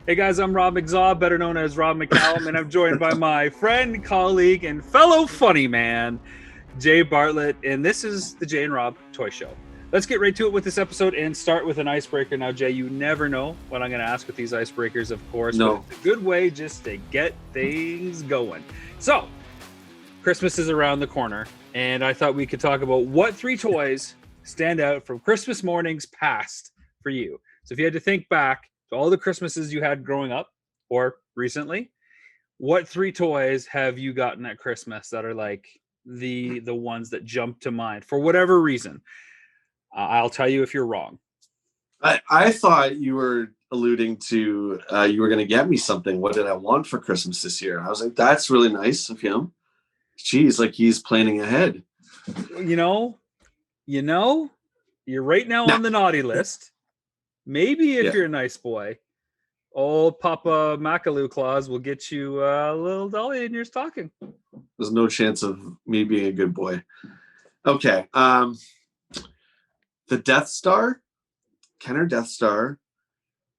Hey guys, I'm Rob McZaw, better known as Rob McCallum, and I'm joined by my friend, colleague, and fellow funny man, Jay Bartlett, and this is the Jay and Rob Toy Show. Let's get right to it with this episode and start with an icebreaker. Now, Jay, you never know what I'm going to ask with these icebreakers, of course, No. but it's a good way just to get things going. So, Christmas is around the corner, and I thought we could talk about what three toys stand out from Christmas mornings past for you. So if you had to think back to all the Christmases you had growing up or recently, what three toys have you gotten at Christmas that are like the ones that jump to mind for whatever reason? I'll tell you if you're wrong. I thought you were alluding to you were going to get me something. What did I want for Christmas this year? I was like, that's really nice of him. Jeez, like he's planning ahead. You're right now on the naughty list. Maybe if you're a nice boy, old Papa McCallum Claus will get you a little dolly in your stocking. There's no chance of me being a good boy. Okay. The Death Star, Kenner Death Star.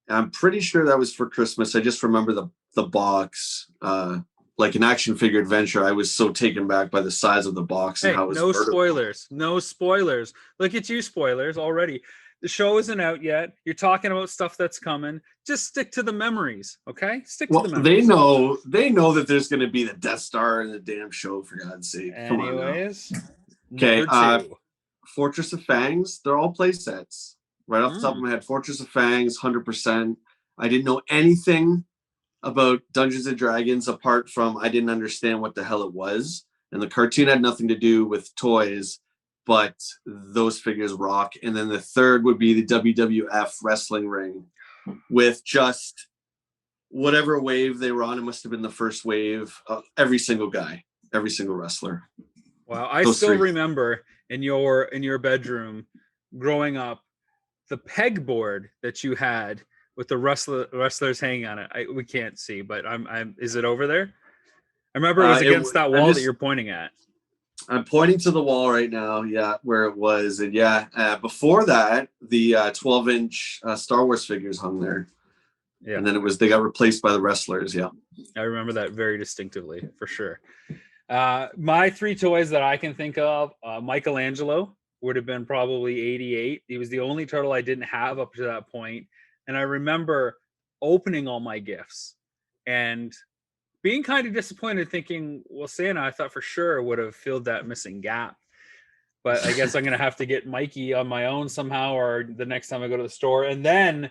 I'm pretty sure that was for Christmas. I just remember the box, like an action figure adventure. I was so taken back by the size of the box and how it was no vertical. spoilers. No spoilers. Look at you, spoilers already. The show isn't out yet. You're talking about stuff that's coming. Just stick to the memories, okay? Stick to the memories. They know that there's going to be the Death Star in the damn show, for God's sake. Come on now. Okay, Fortress of Fangs. They're all play sets. Right off the top of my head, Fortress of Fangs, 100%. I didn't know anything about Dungeons and Dragons apart from I didn't understand what the hell it was. And the cartoon had nothing to do with toys, but those figures rock. And then the third would be the WWF wrestling ring with just whatever wave they were on. It must have been the first wave. Every single guy, every single wrestler. Wow, I still remember in your bedroom growing up, the pegboard that you had with the wrestlers hanging on it. We can't see, but I'm. Is it over there? I remember it was against that wall that you're pointing at. I'm pointing to the wall right now, where it was. And before that, the 12-inch Star Wars figures hung there. Yeah. And then they got replaced by the wrestlers, yeah. I remember that very distinctively, for sure. My three toys that I can think of, Michelangelo would have been probably 88. He was the only turtle I didn't have up to that point. And I remember opening all my gifts and being kind of disappointed, thinking, well, Santa, I thought for sure would have filled that missing gap. But I guess I'm going to have to get Mikey on my own somehow, or the next time I go to the store. And then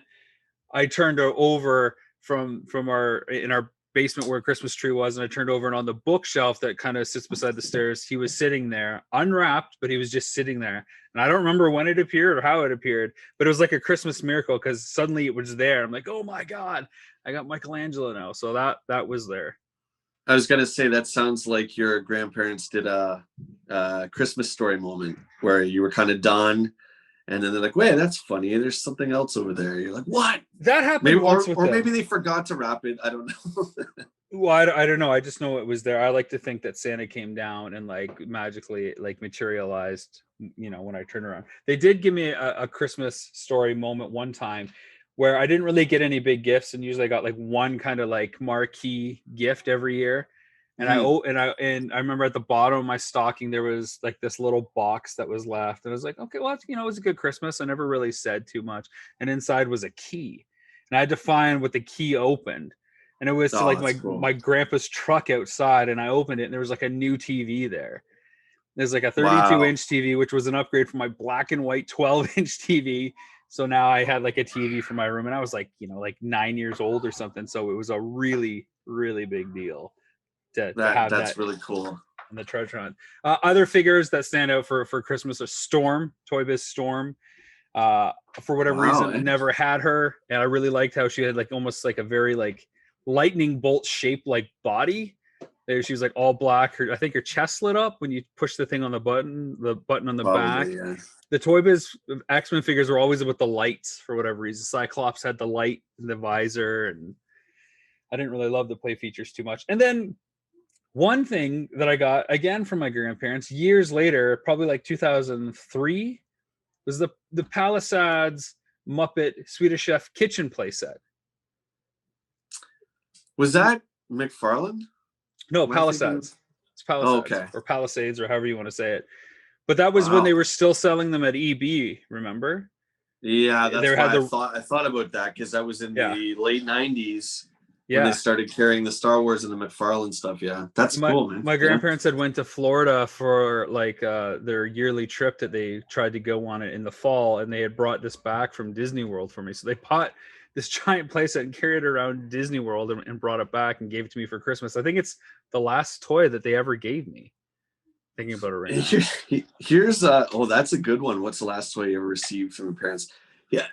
I turned over from our basement where a Christmas tree was, and I turned over, and on the bookshelf that kind of sits beside the stairs, he was sitting there unwrapped, but he was just sitting there. And I don't remember when it appeared or how it appeared, but it was like a Christmas miracle because suddenly it was there. I'm like, oh my God, I got Michelangelo now. So that was there. I was going to say, that sounds like your grandparents did a Christmas story moment where you were kind of done. And then they're like, wait, that's funny. There's something else over there. You're like, what? That happened once with them. Maybe they forgot to wrap it. I don't know. Well, I don't know. I just know it was there. I like to think that Santa came down and like magically like materialized, when I turn around. They did give me a Christmas story moment one time where I didn't really get any big gifts, and usually I got like one kind of like marquee gift every year. And I remember at the bottom of my stocking there was like this little box that was left, and I was like, okay, well, it was a good Christmas. I never really said too much, and inside was a key, and I had to find what the key opened, and it was to like my grandpa's truck outside, and I opened it, and there was like a new TV there. There's like a 32-inch TV, which was an upgrade from my black and white 12-inch TV. So now I had like a TV for my room, and I was like, like 9 years old or something. So it was a really, really big deal. That's really cool. On the treasure hunt. Other figures that stand out for Christmas are Storm, Toy Biz Storm. For whatever reason, I never had her, and I really liked how she had like almost like a very like lightning bolt shaped like body. She was like all black. I think her chest lit up when you push the thing on the button on the back. Yeah. The Toy Biz X-Men figures were always with the lights for whatever reason. Cyclops had the light in the visor, and I didn't really love the play features too much. And then one thing that I got again from my grandparents years later, probably like 2003, was the Palisades Muppet Swedish Chef kitchen playset. Was that McFarland? No, Palisades. It's Palisades, okay, or Palisades, or however you want to say it. But that was when they were still selling them at EB. Remember? Yeah, that's why I thought about that, because that was in the late 90s when they started carrying the Star Wars and the McFarlane stuff. Yeah, that's cool, man. My grandparents had went to Florida for like their yearly trip that they tried to go on it in the fall, and they had brought this back from Disney World for me. So they bought this giant playset and carried it around Disney World and brought it back and gave it to me for Christmas. I think it's the last toy that they ever gave me. Thinking about it right now. Here's that's a good one. What's the last toy you ever received from your parents? Yeah,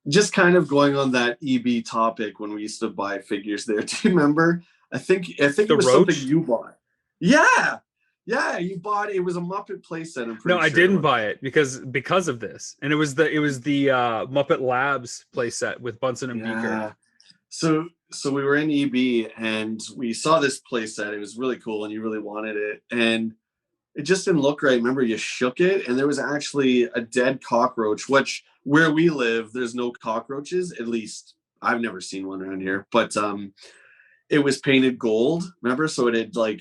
just kind of going on that EB topic when we used to buy figures there. Do you remember? I think it was something you bought. Yeah, you bought it. Was a Muppet playset. I'm pretty sure. I didn't buy it because of this, and it was the Muppet Labs playset with Bunsen and Beaker. So we were in EB and we saw this playset. It was really cool, and you really wanted it, and it just didn't look right. Remember, you shook it, and there was actually a dead cockroach, which where we live, there's no cockroaches. At least I've never seen one around here. But it was painted gold, remember? So it had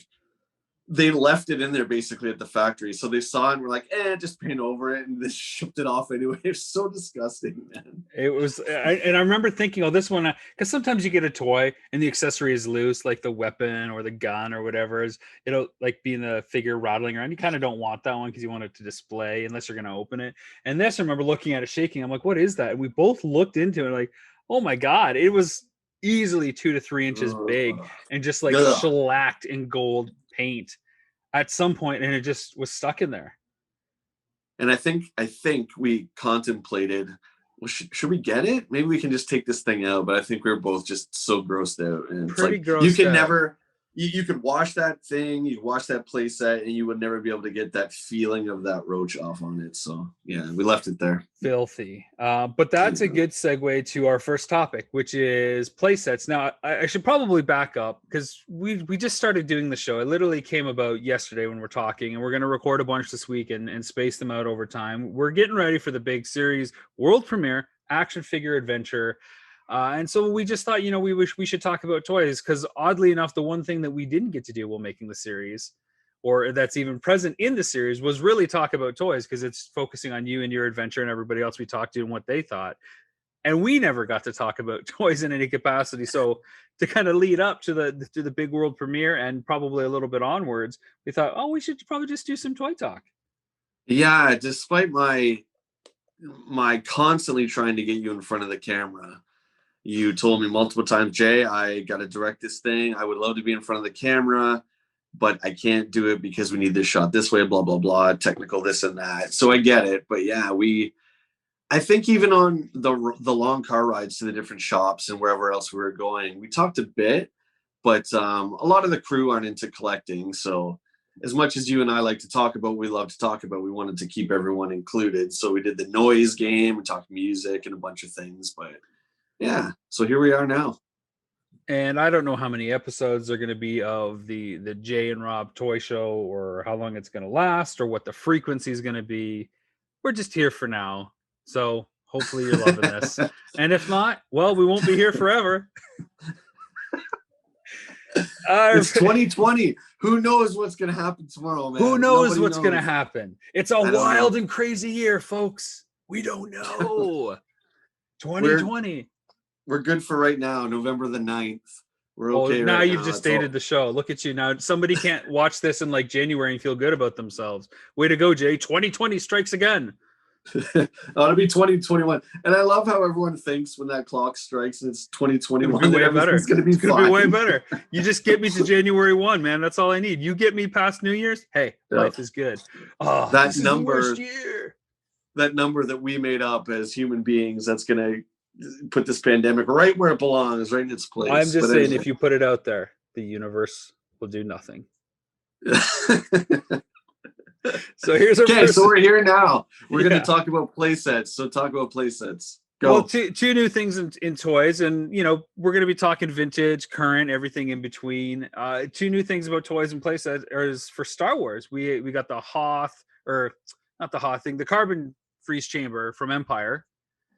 they left it in there basically at the factory. So they saw it and were like, just paint over it, and they shipped it off anyway. It was so disgusting, man. It was, and I remember thinking, this one, because sometimes you get a toy and the accessory is loose, like the weapon or the gun or whatever, it'll like be in the figure rattling around. You kind of don't want that one because you want it to display unless you're going to open it. And this, I remember looking at it shaking. I'm like, what is that? And we both looked into it like, oh my God, it was easily 2 to 3 inches big and just like shellacked in gold paint at some point, and it just was stuck in there. And I think we contemplated, well, should we get it? Maybe we can just take this thing out. But I think we were both just so grossed out. And pretty it's like, grossed you can out. never, you could wash that thing, you wash that playset, and you would never be able to get that feeling of that roach off on it. So yeah, we left it there. Filthy. But that's a good segue to our first topic, which is playsets. Now, I should probably back up because we just started doing the show. It literally came about yesterday when we're talking, and we're going to record a bunch this week and space them out over time. We're getting ready for the big series world premiere action figure adventure. And so we just thought, we should talk about toys, because oddly enough, the one thing that we didn't get to do while making the series, or that's even present in the series, was really talk about toys, because it's focusing on you and your adventure and everybody else we talked to and what they thought. And we never got to talk about toys in any capacity. So to kind of lead up to the big world premiere and probably a little bit onwards, we thought, we should probably just do some toy talk. Yeah, despite my constantly trying to get you in front of the camera, you told me multiple times, Jay, I got to direct this thing. I would love to be in front of the camera, but I can't do it because we need this shot this way, blah, blah, blah, technical this and that. So I get it. But yeah, I think even on the long car rides to the different shops and wherever else we were going, we talked a bit, but a lot of the crew aren't into collecting. So as much as you and I like to talk about what we love to talk about, we wanted to keep everyone included. So we did the noise game, we talked music and a bunch of things, but yeah, so here we are now. And I don't know how many episodes are going to be of the Jay and Rob toy show, or how long it's going to last, or what the frequency is going to be. We're just here for now. So hopefully you're loving this. And if not, well, we won't be here forever. It's 2020. Who knows what's going to happen tomorrow, man? Who knows what's going to happen? It's a wild and crazy year, folks. We don't know. 2020. We're good for right now, November the 9th. We're okay. Now you've just dated the show. Look at you. Now somebody can't watch this in like January and feel good about themselves. Way to go, Jay. 2020 strikes again. It'll be 2021. And I love how everyone thinks when that clock strikes and it's 2021. It's way better. It's going to be way better. You just get me to January 1, man. That's all I need. You get me past New Year's. Hey, life is good. Oh, that number. That number that we made up as human beings, that's going to put this pandemic right where it belongs, right in its place. I'm just saying, if you put it out there, the universe will do nothing. So here's our first... so we're here now. We're going to talk about playsets. So talk about playsets. Go. Well, two new things in toys, and we're going to be talking vintage, current, everything in between. Two new things about toys and playsets is for Star Wars. We got the Hoth, or not the Hoth thing, the carbon freeze chamber from Empire.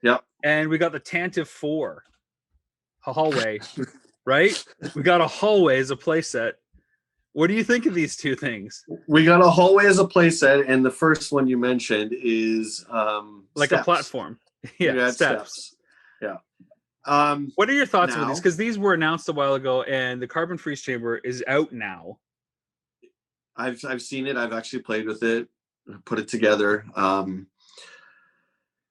Yep. And we got the Tantive 4 hallway right? We got a hallway as a playset. What do you think of these two things? We got a hallway as a playset, and the first one you mentioned is like steps. A platform. Yeah, steps. Yeah. What are your thoughts on this? Because these were announced a while ago, and the Carbon Freeze Chamber is out now. I've seen it. I've actually played with it, put it together.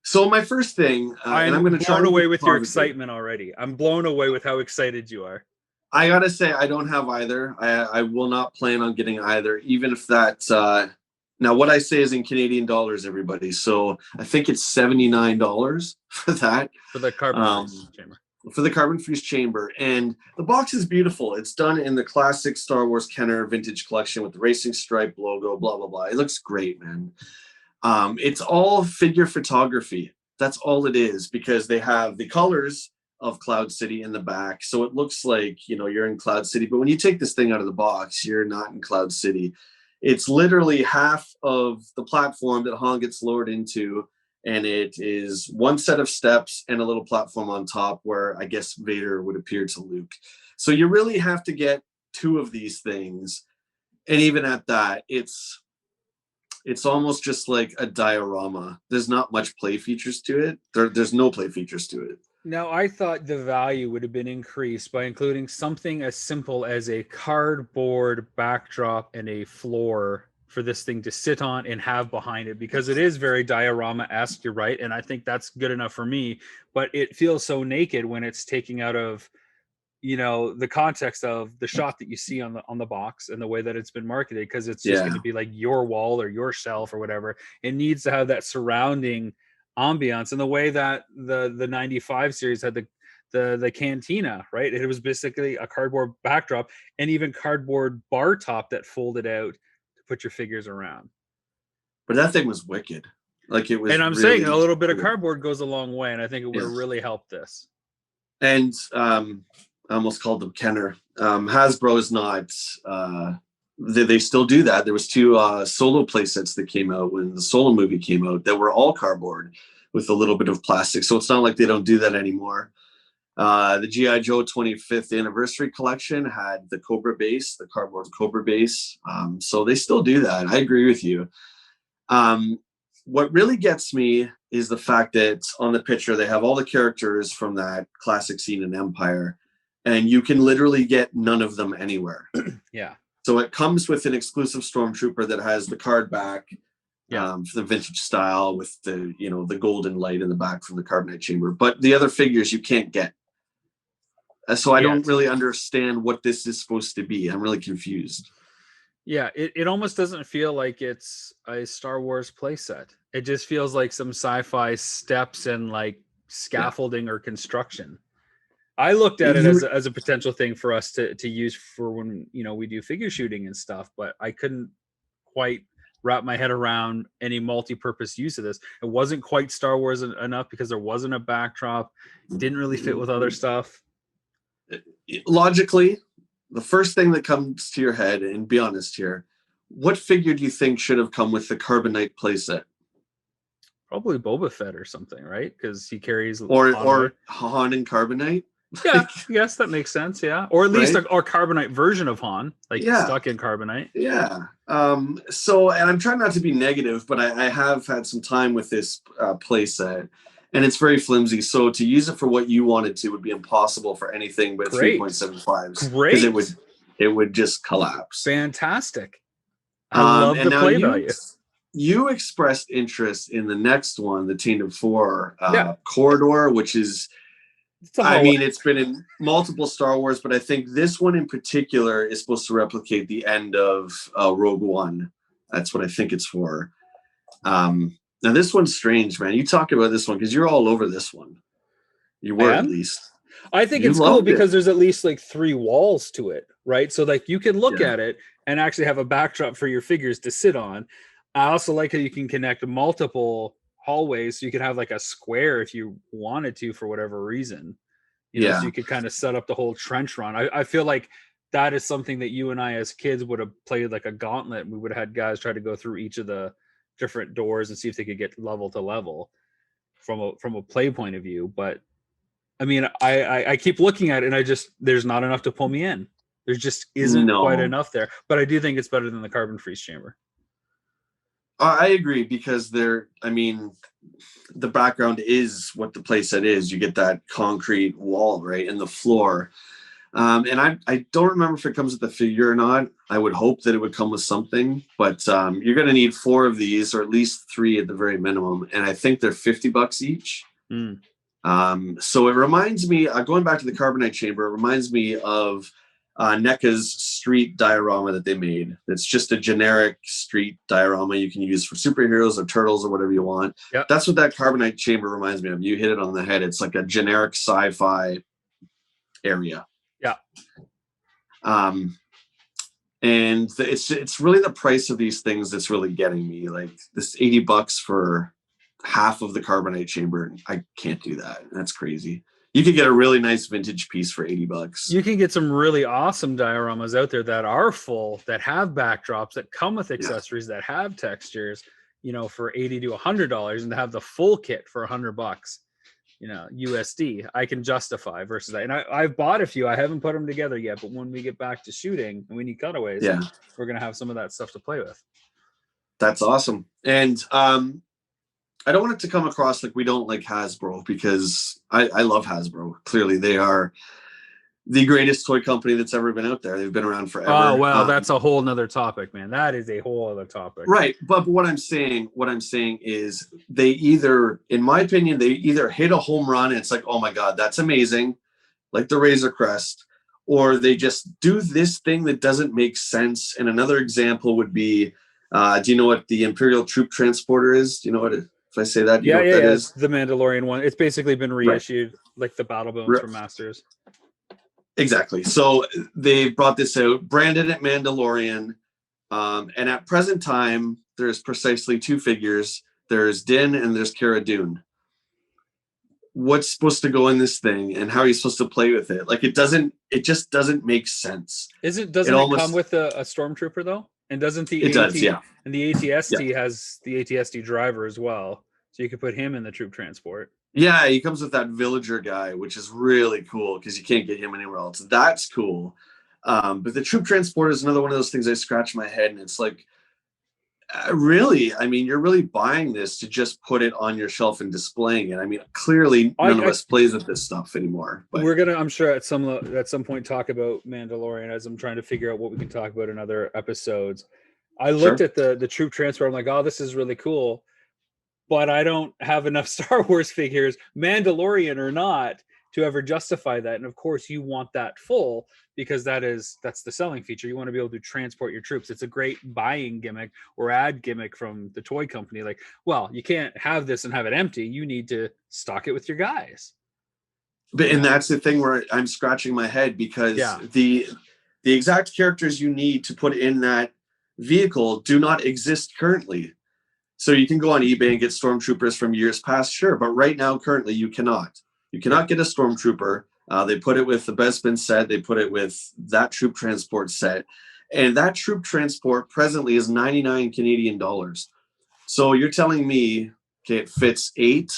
So my first thing, and I'm going to try blown away with your excitement already. I'm blown away with how excited you are. I gotta say, I don't have either. I will not plan on getting either, even if that's now what I say is in Canadian dollars, everybody. So I think it's $79 for that. For the Carbon Freeze Chamber. For the Carbon Freeze Chamber. And the box is beautiful. It's done in the classic Star Wars Kenner vintage collection with the racing stripe logo, blah, blah, blah. It looks great, man. It's all figure photography. That's all it is, because they have the colors of Cloud City in the back. So it looks like, you're in Cloud City. But when you take this thing out of the box, you're not in Cloud City. It's literally half of the platform that Han gets lowered into. And it is one set of steps and a little platform on top where I guess Vader would appear to Luke. So you really have to get two of these things. And even at that, it's almost just like a diorama. There's not much play features to it. There's no play features to it. Now, I thought the value would have been increased by including something as simple as a cardboard backdrop and a floor for this thing to sit on and have behind it, because it is very diorama-esque, you're right, and I think that's good enough for me, but it feels so naked when it's taking out of the context of the shot that you see on the box and the way that it's been marketed, because it's just going to be like your wall or your shelf or whatever. It needs to have that surrounding ambiance, and the way that the 95 series had the cantina, right? It was basically a cardboard backdrop and even cardboard bar top that folded out to put your figures around. But that thing was wicked. Like, it was. And I'm really saying a little bit of cardboard goes a long way, and I think it would have really helped this. And I almost called them Kenner. Hasbro is not. They still do that. There was two Solo playsets that came out when the Solo movie came out that were all cardboard with a little bit of plastic. So it's not like they don't do that anymore. The G.I. Joe 25th anniversary collection had the Cobra base, the cardboard Cobra base. So they still do that. I agree with you. What really gets me is the fact that on the picture they have all the characters from that classic scene in Empire, and you can literally get none of them anywhere. Yeah. So it comes with an exclusive Stormtrooper that has the card back, for the vintage style with the the golden light in the back from the Carbonite Chamber. But the other figures you can't get. So I don't really understand what this is supposed to be. I'm really confused. Yeah, it almost doesn't feel like it's a Star Wars playset. It just feels like some sci-fi steps and like scaffolding or construction. I looked at it as a potential thing for us to use for when we do figure shooting and stuff, but I couldn't quite wrap my head around any multi-purpose use of this. It wasn't quite Star Wars enough because there wasn't a backdrop. It didn't really fit with other stuff. Logically, the first thing that comes to your head, and be honest here, what figure do you think should have come with the Carbonite playset? Probably Boba Fett or something, right? Because he carries or Han and Carbonite. Yeah, yes, that makes sense. Yeah, or at least a Carbonite version of Han, stuck in Carbonite. Yeah. So, and I'm trying not to be negative, but I have had some time with this playset, and it's very flimsy. So to use it for what you wanted to would be impossible for anything but 3.75s. Great, because it would just collapse. Fantastic. I love the play value. You expressed interest in the next one, the Tainted 4 Corridor, which is. It's been in multiple Star Wars, but I think this one in particular is supposed to replicate the end of Rogue One. That's what I think it's for. Now, this one's strange, man. You talk about this one because you're all over this one. You were, at least. I think it's cool because there's at least like 3 walls to it, right? So like you can look at it and actually have a backdrop for your figures to sit on. I also like how you can connect multiple hallways, so you could have like a square if you wanted to for whatever reason. So you could kind of set up the whole trench run. I feel like that is something that you and I as kids would have played like a gauntlet. We would have had guys try to go through each of the different doors and see if they could get level to level from a play point of view. But I mean, I keep looking at it and there's not enough to pull me in. There just isn't quite enough there. But I do think it's better than the carbon freeze chamber. I agree, because the background is what the playset is. You get that concrete wall, right, and the floor. And I don't remember if it comes with the figure or not. I would hope that it would come with something, but you're going to need 4 of these, or at least 3 at the very minimum. And I think they're $50 each. So it reminds me, going back to the Carbonite Chamber, it reminds me of NECA's street diorama that they made. It's just a generic street diorama you can use for superheroes or turtles or whatever you want. Yep. That's what that Carbonite Chamber reminds me of. You hit it on the head. It's like a generic sci-fi area. Yeah. And it's really the price of these things that's really getting me. Like this $80 for half of the Carbonite Chamber. I can't do that. That's crazy. You could get a really nice vintage piece for $80. You can get some really awesome dioramas out there that are full, that have backdrops, that come with accessories, that have textures, for $80 to $100, and to have the full kit for $100, USD. I can justify versus that. And I've bought a few. I haven't put them together yet, but when we get back to shooting and we need cutaways, we're going to have some of that stuff to play with. That's awesome. And I don't want it to come across like we don't like Hasbro, because I love Hasbro. Clearly, they are the greatest toy company that's ever been out there. They've been around forever. Oh, well, that's a whole nother topic, man. That is a whole other topic. Right. But what I'm saying is they either, in my opinion, they either hit a home run and it's like, oh my God, that's amazing, like the Razor Crest, or they just do this thing that doesn't make sense. And another example would be, do you know what the Imperial Troop Transporter is? Do you know what it If I say that, you know what that is? The Mandalorian one. It's basically been reissued, like the Battle Bones from Masters. Exactly. So they brought this out, branded it Mandalorian, and at present time, there's precisely 2 figures. There's Din and there's Cara Dune. What's supposed to go in this thing, and how are you supposed to play with it? Like, it just doesn't make sense. Doesn't it come with a stormtrooper though? And doesn't the and the ATST has the ATST driver as well, so you could put him in the troop transport. Yeah, he comes with that villager guy, which is really cool because you can't get him anywhere else. That's cool. But the troop transport is another one of those things I scratch my head, and it's like, really? I mean, you're really buying this to just put it on your shelf and displaying it. I mean, clearly none of us plays with this stuff anymore. But we're gonna, I'm sure, at some point talk about Mandalorian, as I'm trying to figure out what we can talk about in other episodes. I looked at the troop transport. I'm like, oh, this is really cool, but I don't have enough Star Wars figures, Mandalorian or not, to ever justify that. And of course, you want that full, because that's the selling feature. You want to be able to transport your troops. It's a great buying gimmick or ad gimmick from the toy company. Like, well, you can't have this and have it empty. You need to stock it with your guys. And that's the thing where I'm scratching my head, because the exact characters you need to put in that vehicle do not exist currently. So you can go on eBay and get stormtroopers from years past, sure, but right now, currently, you cannot. You cannot get a stormtrooper. They put it with the Bespin set. They put it with that troop transport set. And that troop transport presently is 99 Canadian dollars. So you're telling me, okay, it fits 8.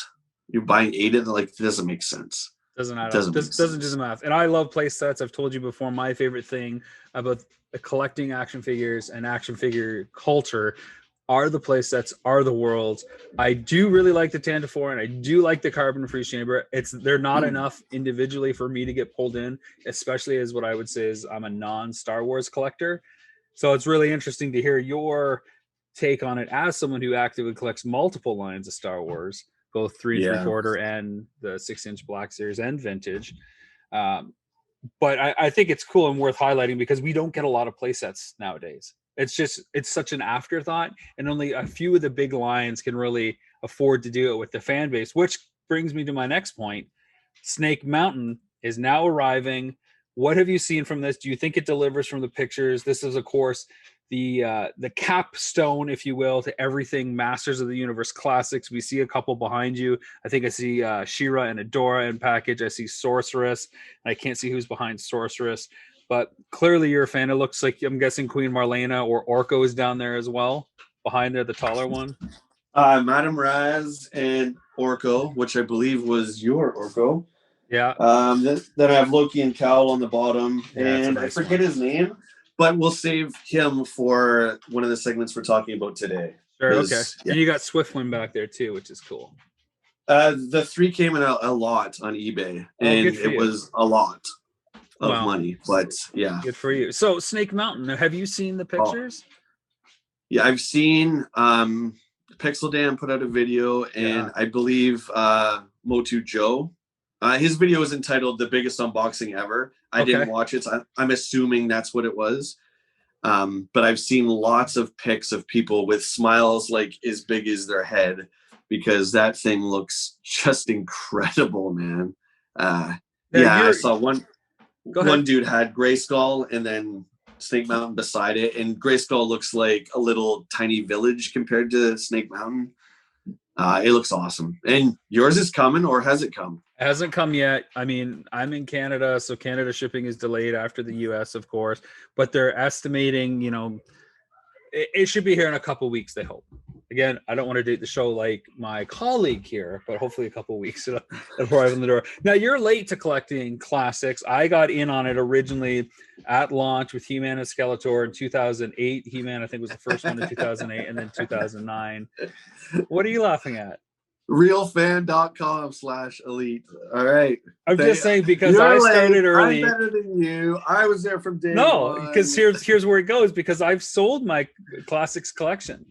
You're buying 8 of them? Like, it doesn't make sense. Doesn't add up. Doesn't do the math. And I love play sets. I've told you before, my favorite thing about collecting action figures and action figure culture are the play sets, are the worlds. I do really like the Tantive, and I do like the Carbon Freeze Chamber. They're not enough individually for me to get pulled in, especially as what I would say is I'm a non-Star Wars collector. So it's really interesting to hear your take on it as someone who actively collects multiple lines of Star Wars, both 3 3/4 and the 6-inch Black Series and vintage. But I think it's cool and worth highlighting, because we don't get a lot of play sets nowadays. It's such an afterthought, and only a few of the big lines can really afford to do it with the fan base, which brings me to my next point. Snake Mountain is now arriving. What have you seen from this? Do you think it delivers from the pictures? This is, of course, the capstone, if you will, to everything Masters of the Universe Classics. We see a couple behind you. I think I see She-Ra and Adora in package. I see Sorceress. I can't see who's behind Sorceress. But clearly you're a fan. It looks like, I'm guessing, Queen Marlena or Orko is down there as well, behind there, the taller one. Madame Raz and Orko, which I believe was your Orko. Yeah. Then I have Loki and Cowl on the bottom, and nice I forget his name, but we'll save him for one of the segments we're talking about today. Sure, okay. Yeah. And you got Swiftwind back there too, which is cool. The 3 came in a lot on eBay, and it was a lot of money, but yeah. Good for you. So Snake Mountain, have you seen the pictures? Yeah, I've seen Pixel Dan put out a video, and I believe Motu Joe. His video is entitled "The Biggest Unboxing Ever." I didn't watch it, so I'm assuming that's what it was. But I've seen lots of pics of people with smiles like as big as their head, because that thing looks just incredible, man. I saw one dude had Grayskull and then Snake Mountain beside it, and Grayskull looks like a little tiny village compared to Snake Mountain. It looks awesome. And yours is coming, or has it come? It hasn't come yet. I mean, I'm in Canada, so Canada shipping is delayed after the US, of course, but they're estimating, it should be here in a couple weeks, they hope. Again, I don't want to date the show like my colleague here, but hopefully a couple weeks it'll arrive on the door. Now, you're late to collecting classics. I got in on it originally at launch with He-Man and Skeletor in 2008. He-Man, I think, was the first one in 2008, and then 2009. What are you laughing at? Realfan.com/elite. All right. I'm just saying, because I started early. I'm better than you. I was there from day one. No, because here's where it goes, because I've sold my classics collection.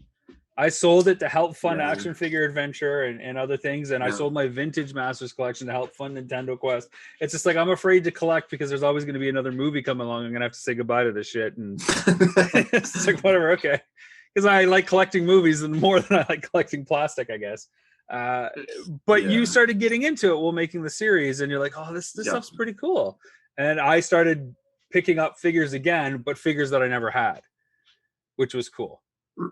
I sold it to help fund Action Figure Adventure and other things, and I sold my Vintage Masters collection to help fund Nintendo Quest. It's just like, I'm afraid to collect because there's always going to be another movie coming along. I'm going to have to say goodbye to this shit, and it's like, whatever, okay. Because I like collecting movies and more than I like collecting plastic, I guess. But you started getting into it while making the series, and you're like, oh, this stuff's pretty cool. And I started picking up figures again, but figures that I never had, which was cool.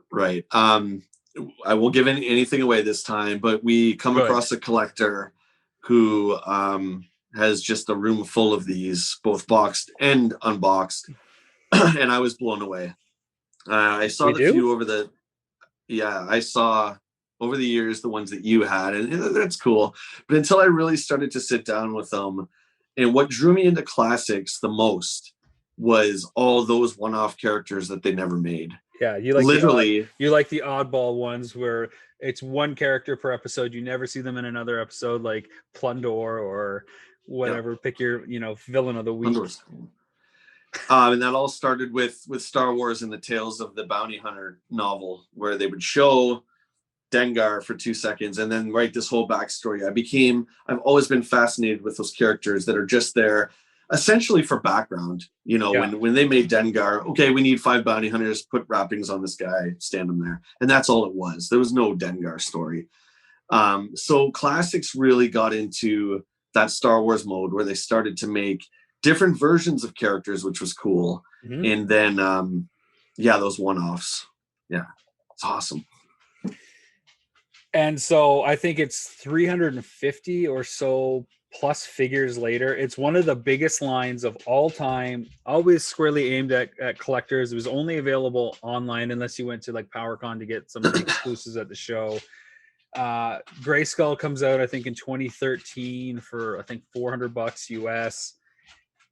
Right. I won't give anything away this time, but we come across a collector who has just a room full of these, both boxed and unboxed, and I was blown away. I saw few over the years, the ones that you had, and that's cool. But until I really started to sit down with them, and what drew me into classics the most was all those one-off characters that they never made. Yeah, you like the oddball ones where it's one character per episode. You never see them in another episode, like Plundor or whatever. Pick your, villain of the week. And that all started with Star Wars and the Tales of the Bounty Hunter novel, where they would show Dengar for 2 seconds and then write this whole backstory. I've always been fascinated with those characters that are just there essentially for background. When they made Dengar, okay, we need 5 bounty hunters, put wrappings on this guy, stand him there. And that's all it was. There was no Dengar story. So classics really got into that Star Wars mode where they started to make different versions of characters, which was cool. Mm-hmm. And then, those one-offs. Yeah, it's awesome. And so I think it's 350 or so plus figures later. It's one of the biggest lines of all time, always squarely aimed at collectors. It was only available online unless you went to like PowerCon to get some of the exclusives at the show. Grayskull comes out, I think, in 2013 for, I think, $400 US.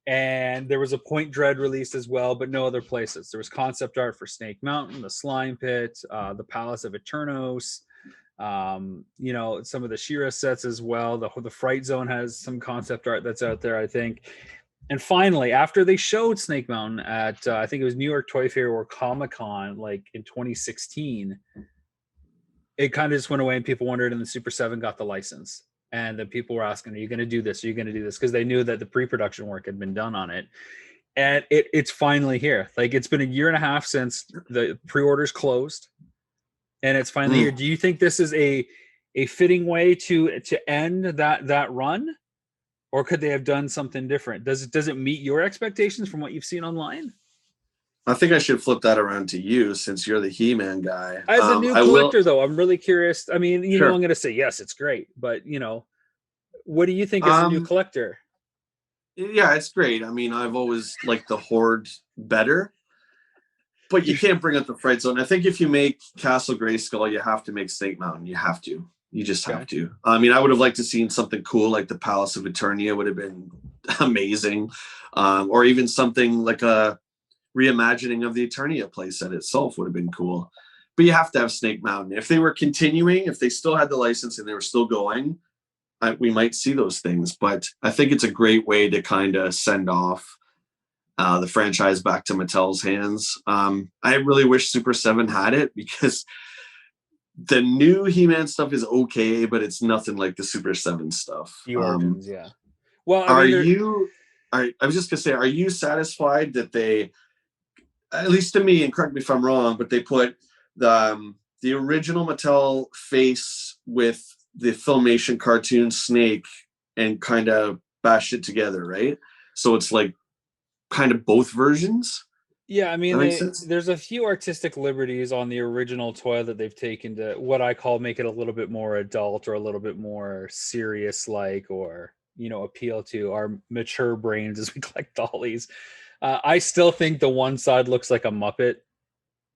And there was a Point Dread released as well, but no other places. There was concept art for Snake Mountain, the Slime Pit, the Palace of Eternos, some of the She-Ra sets as well. The Fright Zone has some concept art that's out there, I think. And finally, after they showed Snake Mountain at I think it was New York Toy Fair or Comic-Con, like in 2016, it kind of just went away, and people wondered, and the Super 7 got the license. And then people were asking, are you going to do this? Are you going to do this? Because they knew that the pre-production work had been done on it. And it's finally here. Like, it's been a year and a half since the pre-orders closed, and it's finally here. Do you think this is a fitting way to end that run? Or could they have done something different? Does it meet your expectations from what you've seen online? I think I should flip that around to you, since you're the He-Man guy. As a new collector, though, I'm really curious. I mean, I'm going to say, yes, it's great. But, what do you think as a new collector? Yeah, it's great. I mean, I've always liked the Horde better. But you can't bring up the Fright Zone. I think if you make Castle Grayskull, you have to make Snake Mountain. You have to. You just have to. I mean, I would have liked to seen something cool like the Palace of Eternia would have been amazing, or even something like a reimagining of the Eternia playset itself would have been cool. But you have to have Snake Mountain. If they were continuing, if they still had the license and they were still going, we might see those things. But I think it's a great way to kind of send off the franchise back to Mattel's hands. I really wish Super 7 had it, because the new He-Man stuff is okay, but it's nothing like the Super 7 stuff. The Origins, yeah. Well, I was just gonna say, are you satisfied that they, at least to me, and correct me if I'm wrong, but they put the original Mattel face with the Filmation cartoon Snake and kind of bashed it together, right? So it's like kind of both versions. Yeah, I mean, there's a few artistic liberties on the original toy that they've taken to what I call make it a little bit more adult or a little bit more serious, like, or, you know, appeal to our mature brains as we collect dollies. I still think the one side looks like a Muppet.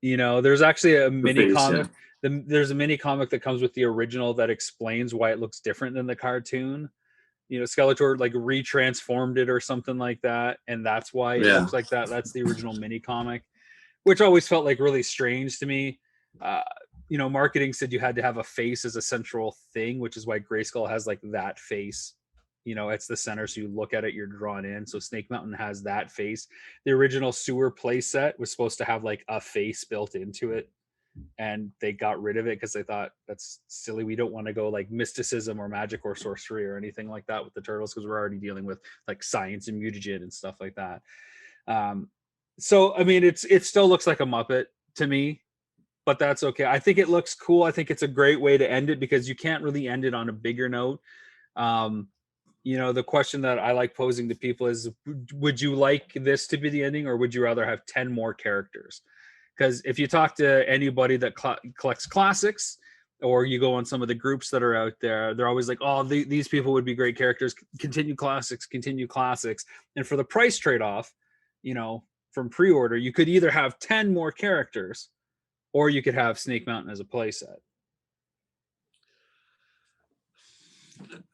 You know, there's actually a mini comic. Yeah. There's a mini comic that comes with the original that explains why it looks different than the cartoon. You know, Skeletor like retransformed it or something like that, and that's why it looks like that. That's the original mini comic, which always felt like really strange to me. You know, marketing said you had to have a face as a central thing, which is why Grayskull has like that face. You know, it's the center, so you look at it, you're drawn in. So Snake Mountain has that face. The original Sewer play set was supposed to have like a face built into it, and they got rid of it because they thought that's silly. We don't want to go like mysticism or magic or sorcery or anything like that with the turtles, because we're already dealing with like science and mutagen and stuff like that. So I mean, it still looks like a Muppet to me, but that's okay. I think it looks cool. I think it's a great way to end it, because you can't really end it on a bigger note. You know, the question that I like posing to people is, would you like this to be the ending, or would you rather have 10 more characters? Because if you talk to anybody that collects classics, or you go on some of the groups that are out there, they're always like, oh, these people would be great characters. Continue classics. And for the price trade-off, you know, from pre-order, you could either have 10 more characters, or you could have Snake Mountain as a playset.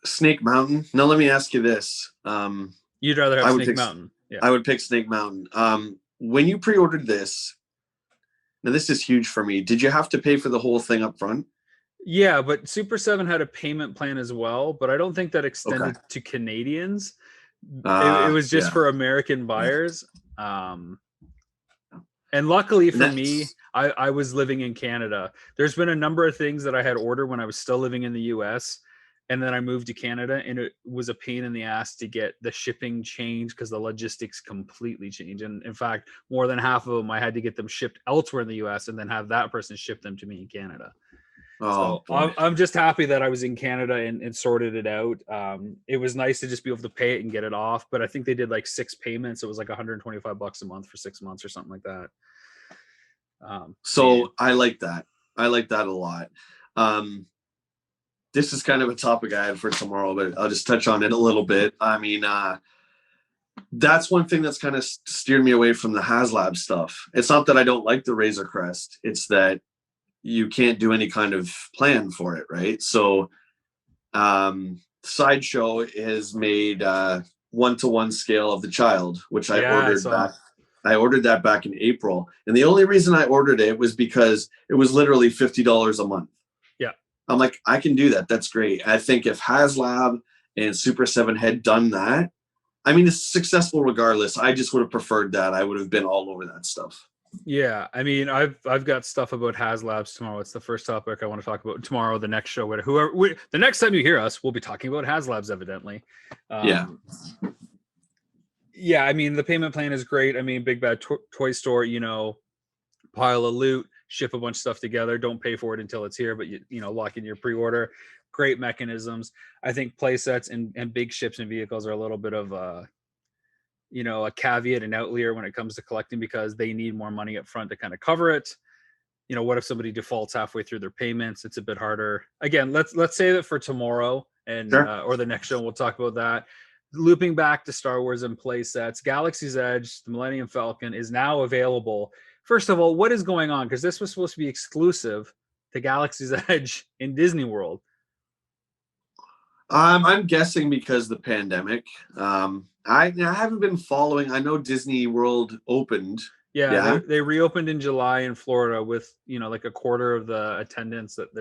Snake Mountain. Now let me ask you this. You'd rather have Snake Mountain. Yeah. I would pick Snake Mountain. When you pre-ordered this, now this is huge for me, did you have to pay for the whole thing up front? Yeah, but Super 7 had a payment plan as well, but I don't think that extended to Canadians. It was just for American buyers. And luckily for me, I was living in Canada. There's been a number of things that I had ordered when I was still living in the US, and then I moved to Canada, and it was a pain in the ass to get the shipping changed because the logistics completely changed. And in fact, more than half of them, I had to get them shipped elsewhere in the US and then have that person ship them to me in Canada. So I'm just happy that I was in Canada and sorted it out. It was nice to just be able to pay it and get it off, but I think they did like 6 payments. It was like $125 a month for 6 months or something like that. I like that. I like that a lot. This is kind of a topic I had for tomorrow, but I'll just touch on it a little bit. I mean, that's one thing that's kind of steered me away from the HasLab stuff. It's not that I don't like the Razor Crest. It's that you can't do any kind of plan for it, right? So Sideshow has made 1-to-1 scale of the child, which I ordered back. I ordered that back in April. And the only reason I ordered it was because it was literally $50 a month. Yeah. I'm like, I can do that. That's great. I think if HasLab and Super 7 had done that, I mean, it's successful regardless. I just would have preferred that. I would have been all over that stuff. Yeah, I mean, I've got stuff about HasLabs tomorrow. It's the first topic I want to talk about tomorrow. The next show, the next time you hear us, we'll be talking about HasLabs, evidently. Yeah. I mean, the payment plan is great. I mean, Big Bad Toy Store, you know, pile of loot, ship a bunch of stuff together. Don't pay for it until it's here, but you know, lock in your pre-order. Great mechanisms. I think play sets and big ships and vehicles are a little bit of a caveat and outlier when it comes to collecting, because they need more money up front to kind of cover it. You know, what if somebody defaults halfway through their payments? It's a bit harder. Again, let's save it for tomorrow and or the next show. We'll talk about that. Looping back to Star Wars and play sets, Galaxy's Edge, the Millennium Falcon is now available. First of all, what is going on? Because this was supposed to be exclusive to Galaxy's Edge in Disney World. I'm guessing because the pandemic. I haven't been following. I know Disney World opened. Yeah, they reopened in July in Florida with, like a quarter of the attendance that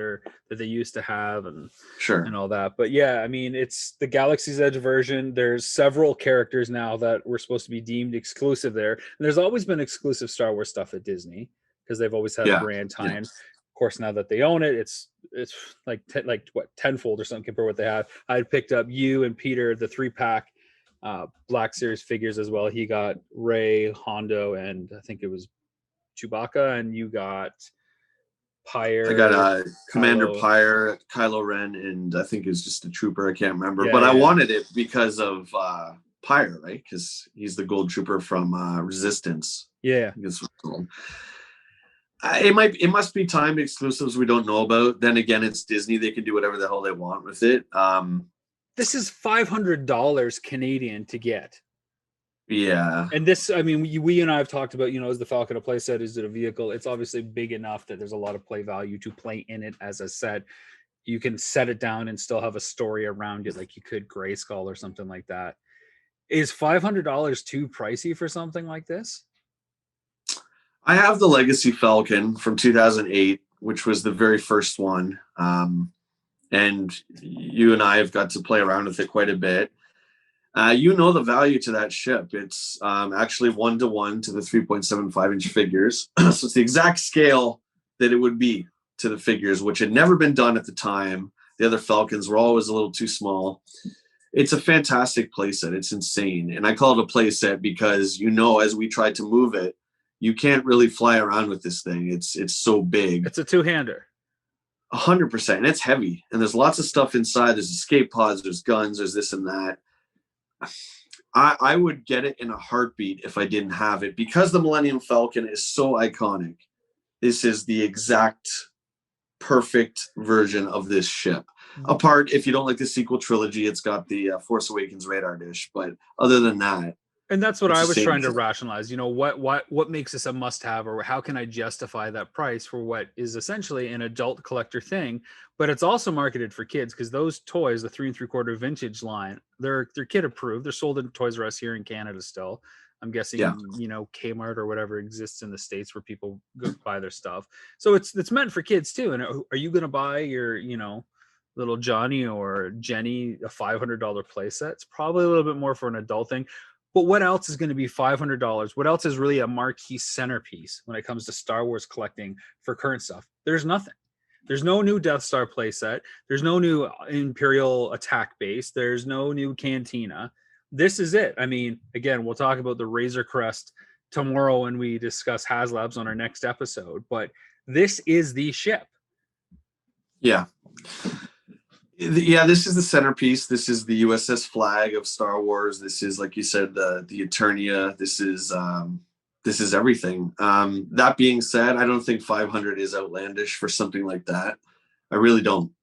they used to have, and all that. But yeah, I mean, it's the Galaxy's Edge version. There's several characters now that were supposed to be deemed exclusive there. And there's always been exclusive Star Wars stuff at Disney because they've always had a brand tie-in. Of course, now that they own it, it's like tenfold or something compared to what they have. I picked up you and Peter, the 3-pack Black Series figures as well. He got Rey, Hondo, and I think it was Chewbacca, and you got Pyre. I got Commander Pyre, Kylo Ren, and I think it's just a trooper. I can't remember, but I wanted it because of Pyre, right? Because he's the gold trooper from Resistance. Yeah, it must be timed exclusives we don't know about. Then again, it's Disney; they can do whatever the hell they want with it. This is $500 Canadian to get. Yeah. And this, I mean, we and I have talked about, is the Falcon a playset? Is it a vehicle? It's obviously big enough that there's a lot of play value to play in it as a set. You can set it down and still have a story around it, like you could Grayskull or something like that. Is $500 too pricey for something like this? I have the Legacy Falcon from 2008, which was the very first one. And you and I have got to play around with it quite a bit. The value to that ship. It's actually 1-to-1 to the 3.75-inch figures. So it's the exact scale that it would be to the figures, which had never been done at the time. The other Falcons were always a little too small. It's a fantastic playset. It's insane. And I call it a playset because, as we tried to move it, you can't really fly around with this thing. It's so big. It's a two-hander. 100%. And it's heavy. And there's lots of stuff inside. There's escape pods, there's guns, there's this and that. I would get it in a heartbeat if I didn't have it, because the Millennium Falcon is so iconic. This is the exact perfect version of this ship. Apart, if you don't like the sequel trilogy, it's got the Force Awakens radar dish. But other than that, and that's what I was trying to rationalize. What makes this a must-have, or how can I justify that price for what is essentially an adult collector thing? But it's also marketed for kids, because those toys, the 3 3/4 vintage line, they're kid approved. They're sold in Toys R Us here in Canada still. I'm guessing, Kmart or whatever exists in the States where people go buy their stuff. So it's meant for kids too. And are you going to buy your, little Johnny or Jenny a $500 playset? It's probably a little bit more for an adult thing. But what else is going to be $500? What else is really a marquee centerpiece when it comes to Star Wars collecting for current stuff? There's nothing. There's no new Death Star playset. There's no new Imperial attack base. There's no new Cantina. This is it. I mean, again, we'll talk about the Razor Crest tomorrow when we discuss HasLabs on our next episode. But this is the ship. Yeah. Yeah, this is the centerpiece. This is the USS flag of Star Wars. This is, like you said, the Eternia. This is everything. That being said, I don't think 500 is outlandish for something like that. I really don't.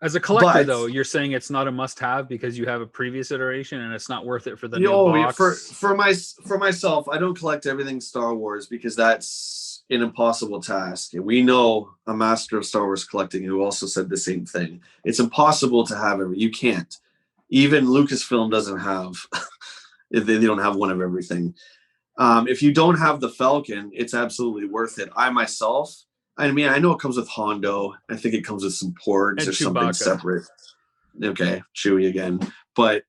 As a collector, though, you're saying it's not a must-have because you have a previous iteration and it's not worth it for the new box? For myself, I don't collect everything Star Wars because that's an impossible task. And we know a master of Star Wars collecting who also said the same thing. It's impossible to have everything. You can't. Even Lucasfilm doesn't have. They don't have one of everything. If you don't have the Falcon, it's absolutely worth it. I know it comes with Hondo. I think it comes with some porgs or something separate. Okay, Chewie again. But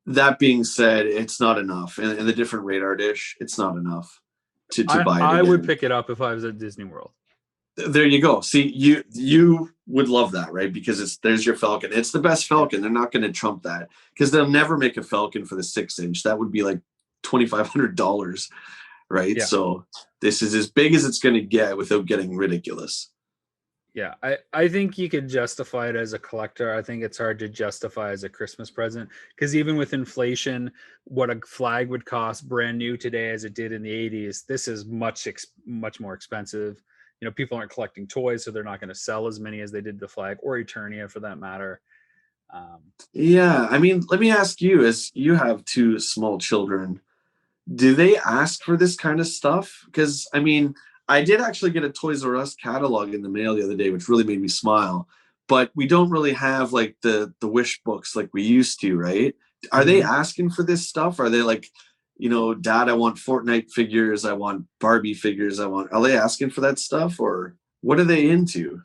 that being said, it's not enough. And the different radar dish, it's not enough to buy it. I would pick it up if I was at Disney World. There you go. See, you would love that, right? Because there's your Falcon. It's the best Falcon. They're not going to trump that because they'll never make a Falcon for the 6-inch. That would be like $2,500, right? Yeah. So this is as big as it's going to get without getting ridiculous. Yeah, I think you could justify it as a collector. I think it's hard to justify as a Christmas present because even with inflation, what a flag would cost brand new today as it did in the 80s, this is much more expensive. People aren't collecting toys, so they're not going to sell as many as they did the flag or Eternia for that matter. Yeah, I mean, let me ask you, as you have 2 small children, do they ask for this kind of stuff? Because, I mean, I did actually get a Toys R Us catalog in the mail the other day, which really made me smile. but we don't really have like the wish books like we used to, right? Are they asking for this stuff? Are they like, you know, Dad, I want Fortnite figures, I want Barbie figures, are they asking for that stuff, or what are they into?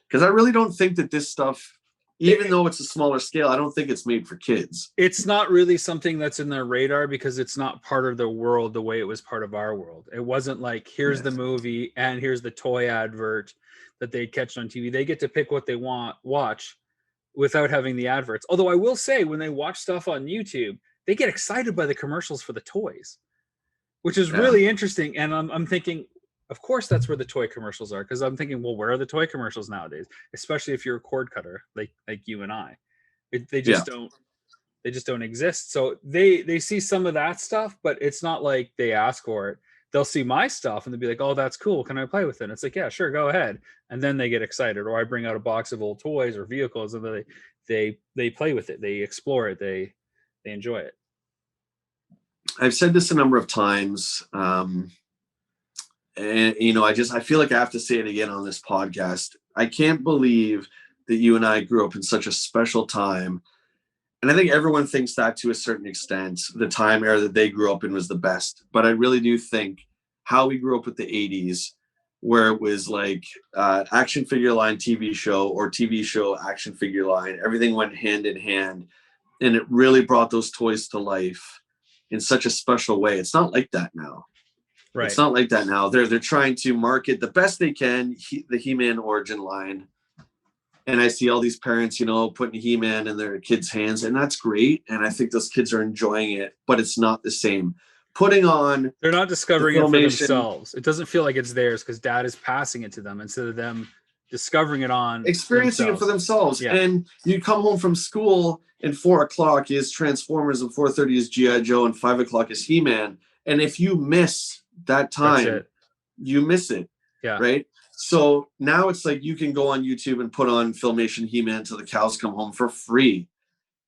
Because I really don't think that this stuff, even though it's a smaller scale, I don't think it's made for kids. It's not really something that's in their radar because it's not part of the world the way it was part of our world. It wasn't like, here's the movie and here's the toy advert that they catch on TV. They get to pick what they watch without having the adverts. Although I will say, when they watch stuff on YouTube, they get excited by the commercials for the toys, which is really interesting. And I'm thinking, of course, that's where the toy commercials are. Because I'm thinking, well, where are the toy commercials nowadays? Especially if you're a cord cutter like you and I. They just don't exist. So they see some of that stuff, but it's not like they ask for it. They'll see my stuff and they'll be like, oh, that's cool, can I play with it? And it's like, yeah, sure, go ahead. And then they get excited. Or I bring out a box of old toys or vehicles and they play with it, they explore it, they enjoy it. I've said this a number of times, and you know, I feel like I have to say it again on this podcast. I can't believe that you and I grew up in such a special time. And I think everyone thinks that to a certain extent. The time era that they grew up in was the best. But I really do think how we grew up with the 80s, where it was like action figure line TV show or TV show action figure line, everything went hand in hand. And it really brought those toys to life in such a special way. It's not like that now. Right. It's not like that now. They're trying to market the best they can, the He-Man origin line. And I see all these parents, you know, putting He-Man in their kids' hands, and that's great. And I think those kids are enjoying it, but it's not the same. They're not discovering it for themselves. It doesn't feel like it's theirs because Dad is passing it to them instead of them discovering it experiencing it for themselves. Yeah. And you come home from school and 4:00 is Transformers and 4:30 is G.I. Joe and 5:00 is He-Man. And if you miss that time, you miss it. Yeah. Right. So now it's like you can go on YouTube and put on Filmation He-Man till the cows come home for free,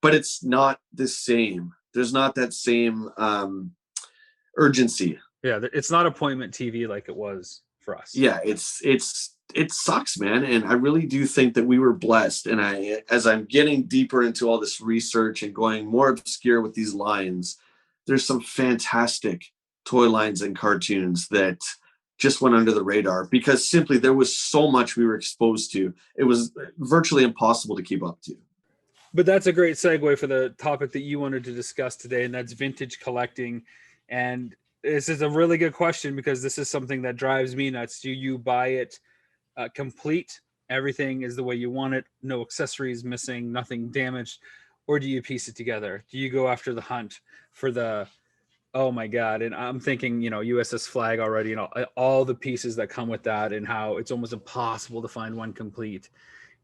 but it's not the same. There's not that same urgency. Yeah, it's not appointment TV like it was for us. Yeah, it sucks, man. And I really do think that we were blessed. And as I'm getting deeper into all this research and going more obscure with these lines, there's some fantastic toy lines and cartoons that just went under the radar because simply there was so much we were exposed to. It was virtually impossible to keep up to. But that's a great segue for the topic that you wanted to discuss today, and that's vintage collecting. And this is a really good question because this is something that drives me nuts. Do you buy it complete? Everything is the way you want it, no accessories missing, nothing damaged, or do you piece it together? Do you go after the hunt for the, oh my God. And I'm thinking, you know, USS Flag already, you know, all the pieces that come with that and how it's almost impossible to find one complete,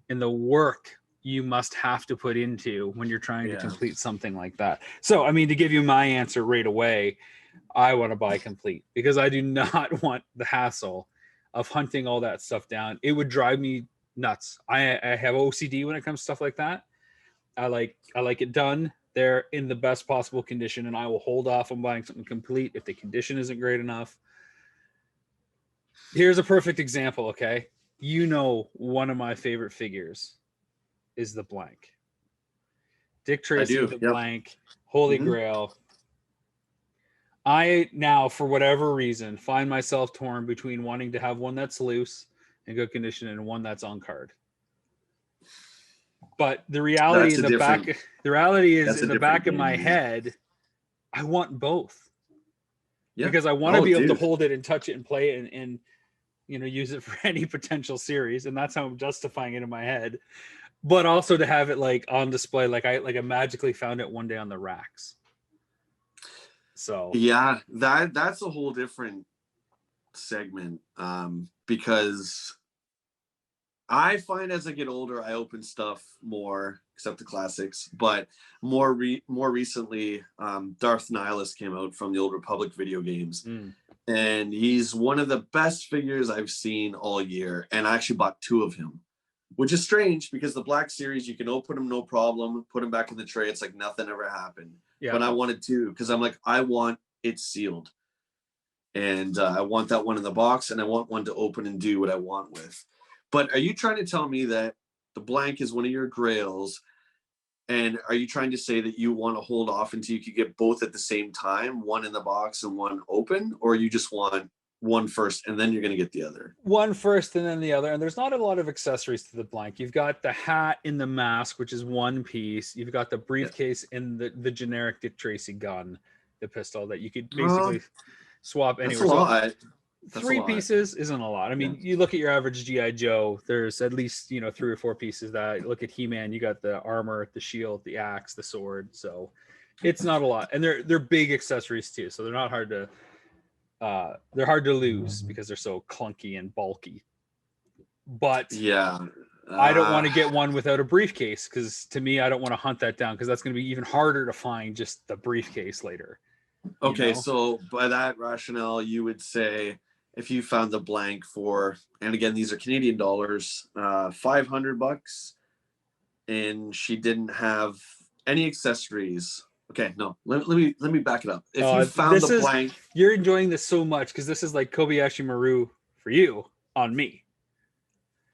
and the work you must have to put into when you're trying to complete something like that. So, I mean, to give you my answer right away, I want to buy complete because I do not want the hassle of hunting all that stuff down. It would drive me nuts. I have OCD when it comes to stuff like that. I like it done. They're in the best possible condition, and I will hold off on buying something complete if the condition isn't great enough. Here's a perfect example, okay? You know, one of my favorite figures is the Blank. Dick Tracy, the Blank, Holy Grail. I now, for whatever reason, find myself torn between wanting to have one that's loose in good condition and one that's on card. But the reality is in the back of my head, I want both. Yeah. Because I want to be able to hold it and touch it and play it and you know, use it for any potential series, and that's how I'm justifying it in my head. But also to have it like on display, like I magically found it one day on the racks. So yeah, that's a whole different segment because I find as I get older, I open stuff more, except the classics. But more recently, Darth Nihilus came out from the Old Republic video games, and he's one of the best figures I've seen all year. And I actually bought 2 of him, which is strange because the Black Series, you can open them no problem, put them back in the tray. It's like nothing ever happened. Yeah. But I wanted 2 because I'm like, I want it sealed. And I want that one in the box, and I want one to open and do what I want with. But are you trying to tell me that the blank is one of your grails. And are you trying to say that you want to hold off until you could get both at the same time, one in the box and one open, or you just want one first and then you're going to get the other? One first and then the other. And there's not a lot of accessories to the blank. You've got the hat in the mask, which is one piece. You've got the briefcase in the generic Dick Tracy gun, the pistol that you could basically swap anywhere. That's a lot. Three pieces isn't a lot. I mean, you look at your average GI Joe, there's at least 3 or 4 pieces. That look at He-Man, you got the armor, the shield, the axe, the sword. So it's not a lot, and they're big accessories too. So they're not hard to lose because they're so clunky and bulky. But I don't want to get one without a briefcase, because to me, I don't want to hunt that down, because that's going to be even harder to find just the briefcase later. Okay, so by that rationale, you would say, if you found the blank for, and again, these are Canadian dollars, $500, and she didn't have any accessories. Okay, no, let me back it up. If you found the blank, you're enjoying this so much because this is like Kobayashi Maru for you on me.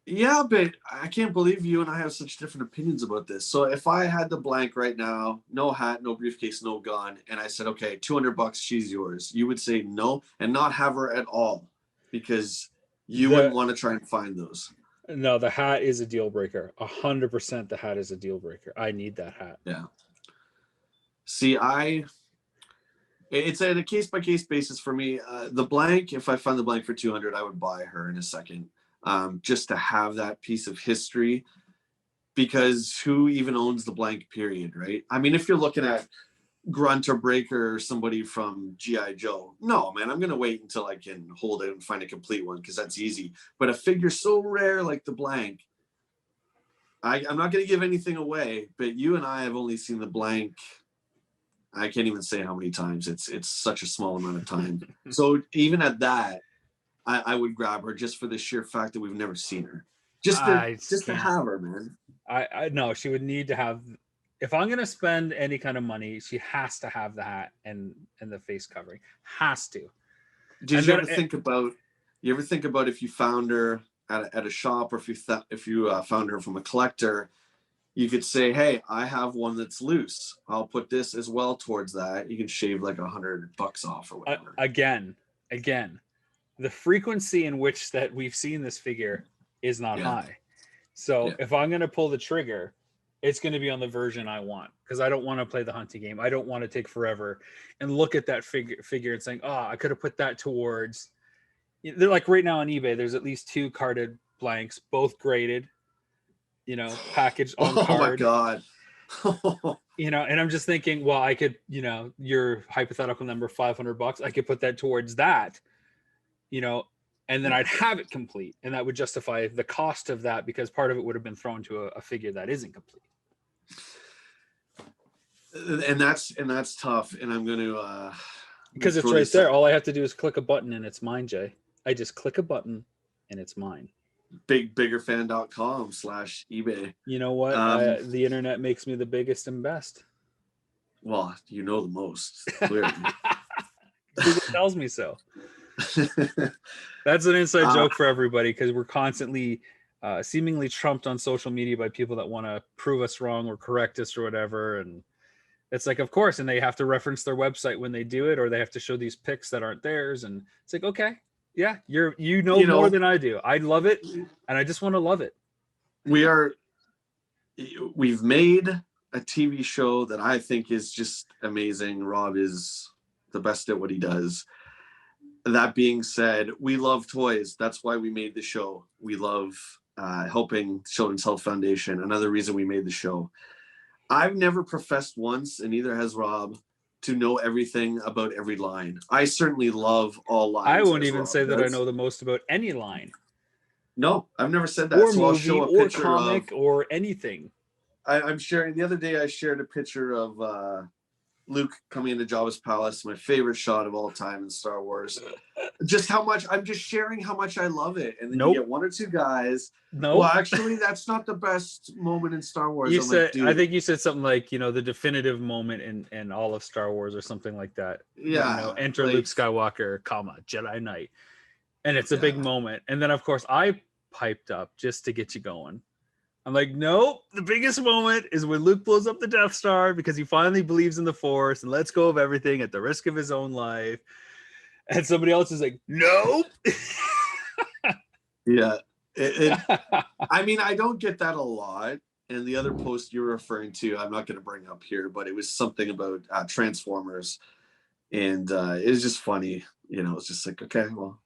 Yeah, but I can't believe you and I have such different opinions about this. So if I had the blank right now, no hat, no briefcase, no gun, and I said, okay, $200, she's yours, you would say no and not have her at all, because you wouldn't want to try and find those. No, the hat is a deal breaker. 100% the hat is a deal breaker. I need that hat. Yeah. See, it's at a case-by-case basis for me. The blank, if I found the blank for $200, I would buy her in a second. Just to have that piece of history, because who even owns the blank, period, right? I mean, if you're looking at Grunt or Breaker or somebody from GI Joe, no, man, I'm gonna wait until I can hold it and find a complete one, because that's easy. But a figure so rare like the blank, I'm not gonna give anything away, but you and I have only seen the blank, I can't even say how many times. It's such a small amount of time. So even at that, I would grab her just for the sheer fact that we've never seen her. Just to have her, man. I know she would need to have. If I'm gonna spend any kind of money, she has to have the hat and the face covering. Has to. Did you ever think about? You ever think about if you found her at a shop, or if you found her from a collector, you could say, "Hey, I have one that's loose. I'll put this as well towards that. You can shave like $100 off or whatever." Again. The frequency in which that we've seen this figure is not high. So if I'm going to pull the trigger, it's going to be on the version I want, because I don't want to play the hunting game. I don't want to take forever and look at that figure and saying, oh, I could have put that towards. They're like right now on eBay, there's at least 2 carded blanks, both graded, packaged on card. Oh my God. And I'm just thinking, well, I could, your hypothetical number, $500, I could put that towards that. And then I'd have it complete, and that would justify the cost of that, because part of it would have been thrown to a figure that isn't complete. And that's tough. And I'm going to, because it's right there. All I have to do is click a button and it's mine, Jay. I just click a button and it's mine. biggerfan.com/eBay. You know what? The internet makes me the biggest and best. Well, you know the most, clearly. Google tells me so. That's an inside joke for everybody, because we're constantly seemingly trumped on social media by people that want to prove us wrong or correct us or whatever. And it's like, of course, and they have to reference their website when they do it, or they have to show these pics that aren't theirs. And it's like, okay, yeah, you know more than I do. I love it, and I just want to love it. We've made a TV show that I think is just amazing. Rob is the best at what he does. That being said, we love toys. That's why we made the show. We love helping Children's Health Foundation. Another reason we made the show. I've never professed once, and neither has Rob, to know everything about every line. I certainly love all lines. I won't even say that I know the most about any line. No, I've never said that. Or movie, I'll show a picture or comic, or anything. I'm sharing. The other day, I shared a picture of Luke coming into Jabba's palace, my favorite shot of all time in Star Wars. Just how much I'm just sharing how much I love it. And then you get 1 or 2 guys. No, well, actually, that's not the best moment in Star Wars. I think you said something like, the definitive moment in all of Star Wars, or something like that. Yeah. Enter Luke Skywalker, Jedi Knight. And it's a big moment. And then, of course, I piped up just to get you going. I'm like, nope. The biggest moment is when Luke blows up the Death Star because he finally believes in the Force and lets go of everything at the risk of his own life. And somebody else is like, nope. Yeah. I mean, I don't get that a lot. And the other post you're referring to, I'm not going to bring up here, but it was something about Transformers. And it was just funny. You know, it's just like, okay, well.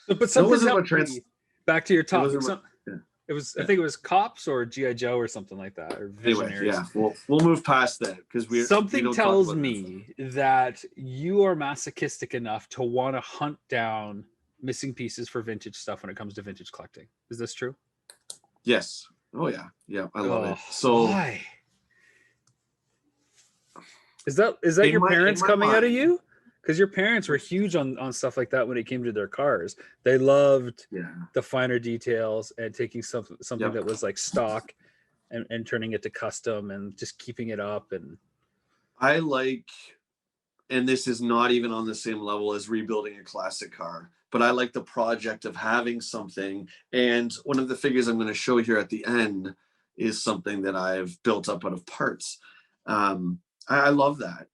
But something back to your topic. It was, yeah. I think it was Cops or G.I. Joe or something like that. Or Visionaries. Anyway, yeah, we'll move past that because something tells me that you are masochistic enough to want to hunt down missing pieces for vintage stuff when it comes to vintage collecting. Is this true? Yes. Oh yeah. Yeah, I love it. So why? Is that your parents coming out of you? Because your parents were huge on stuff like that when it came to their cars. They loved the finer details and taking something that was like stock and turning it to custom and just keeping it up. And I like, and this is not even on the same level as rebuilding a classic car, but I like the project of having something. And one of the figures I'm going to show here at the end is something that I've built up out of parts. I love that.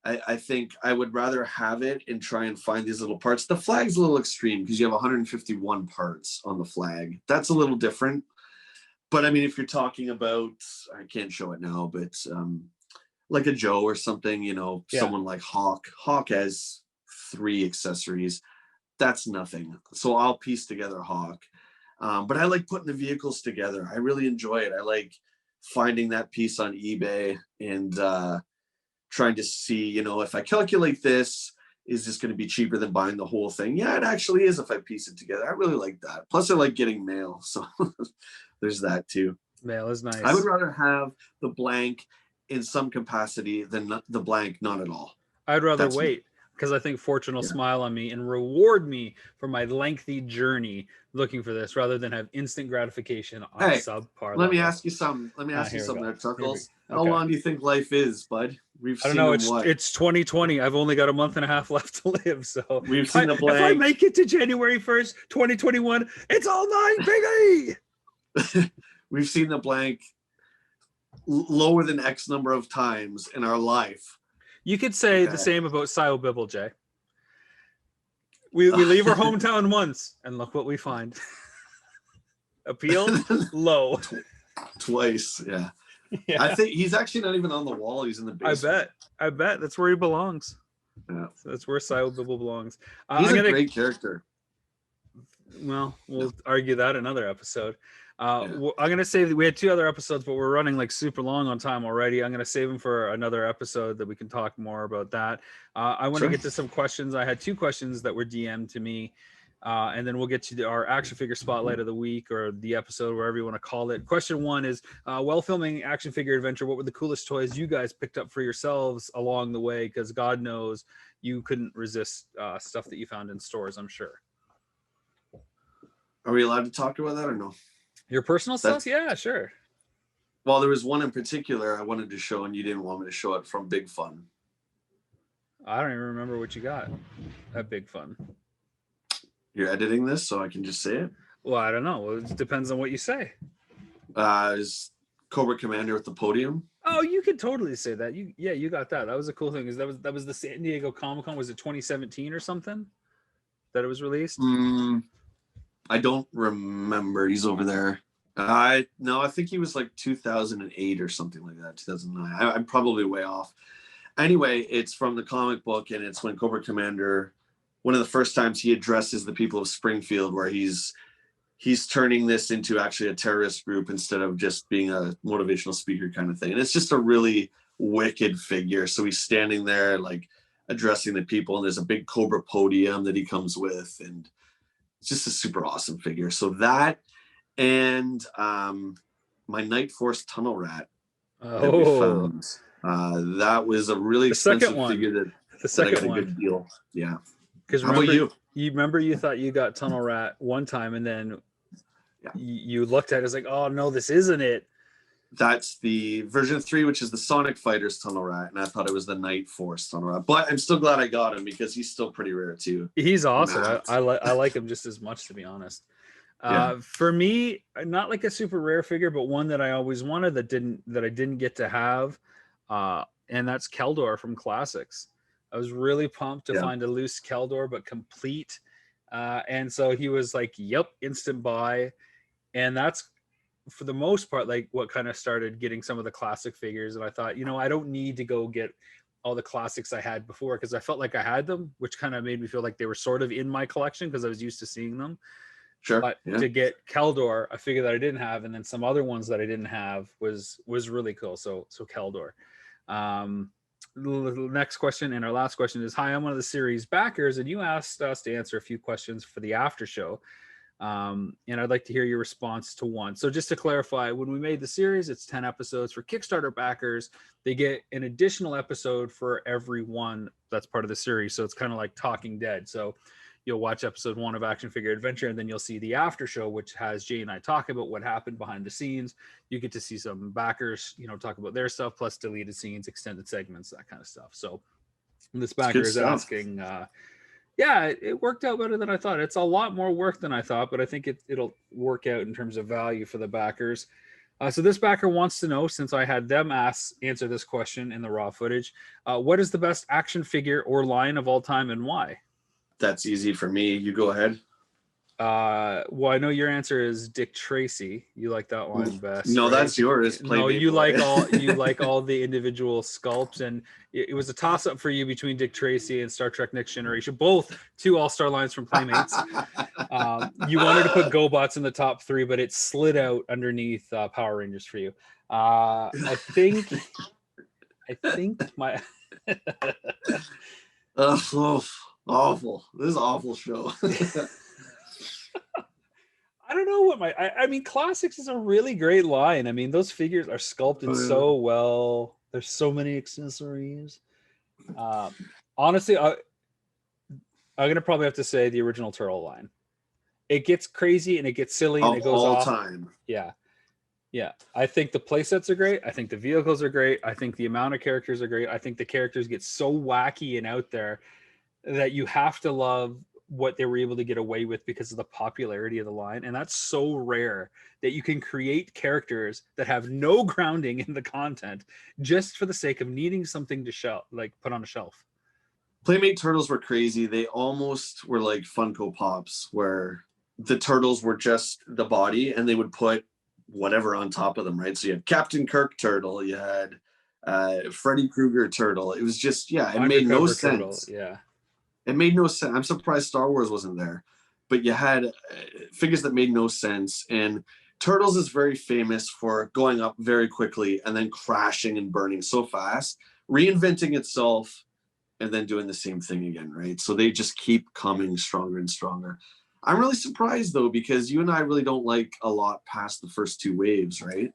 I think I would rather have it and try and find these little parts. The flag's a little extreme because you have 151 parts on the flag. That's a little different. But I mean, if you're talking about, I can't show it now, but like a Joe or something, you know, someone like Hawk. Hawk has 3 accessories. That's nothing. So I'll piece together Hawk. But I like putting the vehicles together. I really enjoy it. I like finding that piece on eBay and trying to see, you know, if I calculate this, is this going to be cheaper than buying the whole thing? Yeah, it actually is if I piece it together. I really like that. Plus, I like getting mail. So there's that too. Mail is nice. I would rather have the blank in some capacity than the blank not at all. I'd rather wait because I think fortune will smile on me and reward me for my lengthy journey looking for this rather than have instant gratification on subpar. Let me ask you something. There, Chuckles. How long do you think life is, bud? I don't know. It's 2020. I've only got a month and a half left to live. So we've seen the blank. If I make it to January 1st, 2021, it's all mine, baby. We've seen the blank lower than X number of times in our life. You could say the same about Sio Bibble, Jay. We leave our hometown once, and look what we find. Appeal low. Twice, yeah. I think he's actually not even on the wall. He's in the basement. I bet that's where he belongs. Yeah, so that's where Sio Bibble belongs. He's a great character. Well, we'll argue that another episode. I'm going to say that we had 2 other episodes, but we're running like super long on time already. I'm going to save them for another episode that we can talk more about that. I want to get to some questions. I had 2 questions that were DM'd to me, and then we'll get to our action figure spotlight of the week or the episode, wherever you want to call it. Question 1 is, while filming action figure adventure, what were the coolest toys you guys picked up for yourselves along the way? Because God knows you couldn't resist stuff that you found in stores, I'm sure. Are we allowed to talk about that or no? Your personal stuff? Yeah, sure. Well, there was one in particular I wanted to show, and you didn't want me to show it, from Big Fun. I don't even remember what you got at Big Fun. You're editing this, so I can just say it? Well, I don't know. Well, it depends on what you say. Is Cobra Commander with the podium? Oh, you could totally say that. You got that. That was a cool thing. That was the San Diego Comic-Con. Was it 2017 or something that it was released? I don't remember. He's over there. I think he was like 2008 or something like that, 2009. I'm probably way off. Anyway, it's from the comic book, and it's when Cobra Commander, one of the first times he addresses the people of Springfield, where he's turning this into actually a terrorist group instead of just being a motivational speaker kind of thing. And it's just a really wicked figure. So he's standing there like addressing the people, and there's a big Cobra podium that he comes with, and it's just a super awesome figure. So that, and my Night Force Tunnel Rat that we found. That was a really expensive figure that I got a good deal. Yeah. Because how about you? You remember you thought you got Tunnel Rat one time, and then you looked at it, it's like, oh no, this isn't it. That's the version 3, which is the Sonic Fighters Tunnel Rat, and I thought it was the Night Force Tunnel Rat. But I'm still glad I got him because he's still pretty rare too. He's awesome. I like him just as much, to be honest. For me, not like a super rare figure, but one that I always wanted that I didn't get to have, and that's Keldor from Classics. I was really pumped to find a loose Keldor, but complete. And so he was like, "Yep, instant buy," and that's for the most part like what kind of started getting some of the classic figures. And I thought, I don't need to go get all the classics I had before, because I felt like I had them, which kind of made me feel like they were sort of in my collection because I was used to seeing them. Sure. But to get Keldor, a figure that I didn't have, and then some other ones that I didn't have, was really cool. So Keldor. The next question and our last question is, hi, I'm one of the series backers, and you asked us to answer a few questions for the after show. And I'd like to hear your response to one. So just to clarify, when we made the series, it's 10 episodes for Kickstarter backers. They get an additional episode for every one that's part of the series. So it's kind of like Talking Dead. So you'll watch episode 1 of Action Figure Adventure, and then you'll see the after show, which has Jay and I talk about what happened behind the scenes. You get to see some backers, talk about their stuff, plus deleted scenes, extended segments, that kind of stuff. So this backer is asking, it worked out better than I thought. It's a lot more work than I thought, but I think it'll work out in terms of value for the backers. So this backer wants to know, since I had them answer this question in the raw footage, what is the best action figure or line of all time, and why? That's easy for me. You go ahead. Well, I know your answer is Dick Tracy. You like that one best. No, right? That's yours. No, you like all the individual sculpts, and it was a toss up for you between Dick Tracy and Star Trek Next Generation, both 2 all-star lines from Playmates. You wanted to put GoBots in the top 3, but it slid out underneath Power Rangers for you. I think my awful. This is an awful show. I don't know what I mean, Classics is a really great line. I mean, those figures are sculpted so well. There's so many accessories. Honestly, I'm gonna probably have to say the original Turtle line. It gets crazy and it gets silly and it goes all off. Time. Yeah. I think the playsets are great. I think the vehicles are great. I think the amount of characters are great. I think the characters get so wacky and out there that you have to love what they were able to get away with because of the popularity of the line. And that's so rare that you can create characters that have no grounding in the content just for the sake of needing something to put on a shelf. Playmate Turtles were crazy. They almost were like Funko Pops, where the turtles were just the body and they would put whatever on top of them, right? So you had Captain Kirk Turtle, you had Freddy Krueger Turtle. It was just, it made no sense. It made no sense. I'm surprised Star Wars wasn't there, but you had figures that made no sense. And Turtles is very famous for going up very quickly and then crashing and burning so fast, reinventing itself, and then doing the same thing again, right? So they just keep coming stronger and stronger. I'm really surprised though, because you and I really don't like a lot past the first 2 waves, right?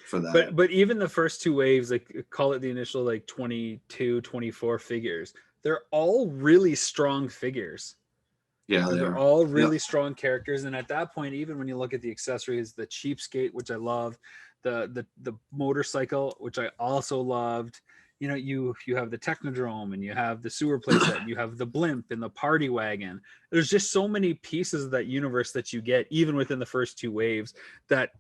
For that. But even the first 2 waves, like call it the initial like 22, 24 figures, they're all really strong figures. Yeah, they're all really strong characters. And at that point, even when you look at the accessories, the cheapskate, which I love, the motorcycle, which I also loved, you have the Technodrome, and you have the sewer playset, and you have the blimp and the party wagon. There's just so many pieces of that universe that you get even within the first 2 waves, that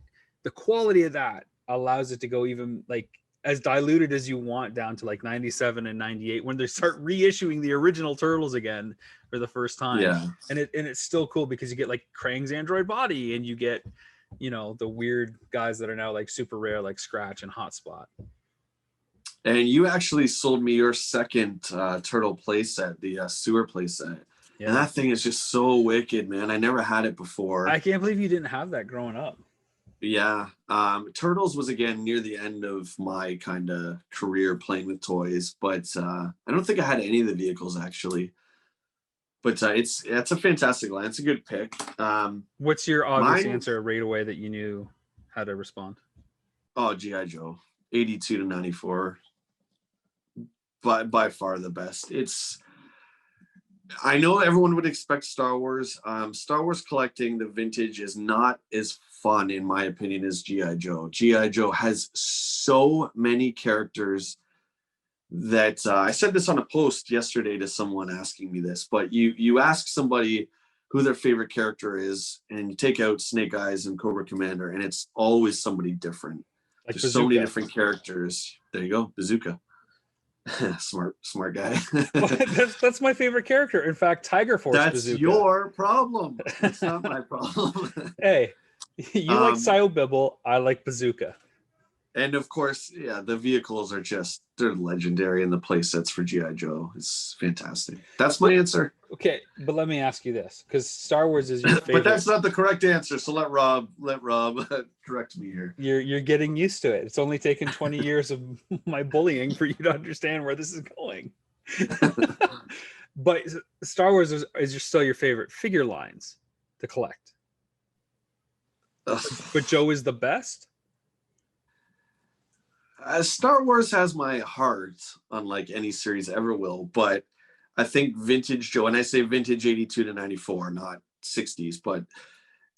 the quality of that allows it to go even like as diluted as you want, down to like 97 and 98 when they start reissuing the original Turtles again for the first time. And it's still cool because you get like Krang's android body, and you get the weird guys that are now like super rare, like Scratch and Hotspot. And you actually sold me your second turtle playset, the sewer playset. And that thing is just so wicked, man. I never had it before. I can't believe you didn't have that growing up. Yeah. Turtles was, again, near the end of my kind of career playing with toys, but I don't think I had any of the vehicles, actually. But it's a fantastic line. It's a good pick. What's your obvious answer right away that you knew how to respond? Oh, G.I. Joe. 82 to 94. By far the best. I know everyone would expect Star Wars. Star Wars collecting the vintage is not as fun, in my opinion, as G.I. Joe. G.I. Joe has so many characters that I said this on a post yesterday to someone asking me this, but you ask somebody who their favorite character is, and you take out Snake Eyes and Cobra Commander, and it's always somebody different. Like There's Bazooka. so many different characters. There you go, Bazooka. smart guy. that's my favorite character. In fact, Tiger Force. That's Bazooka. your problem. That's not my problem. Hey, you like Sio Bibble. I like Bazooka. And of course, yeah, the vehicles are they're legendary, and the play sets for G.I. Joe is fantastic. That's my answer. Okay, but let me ask you this, because Star Wars is your favorite. But that's not the correct answer, so let Rob correct me here. You're getting used to it. It's only taken 20 years of my bullying for you to understand where this is going. But Star Wars is still your favorite figure lines to collect. But Joe is the best? Star Wars has my heart, unlike any series ever will, but I think vintage Joe, and I say vintage 82 to 94, not 60s, but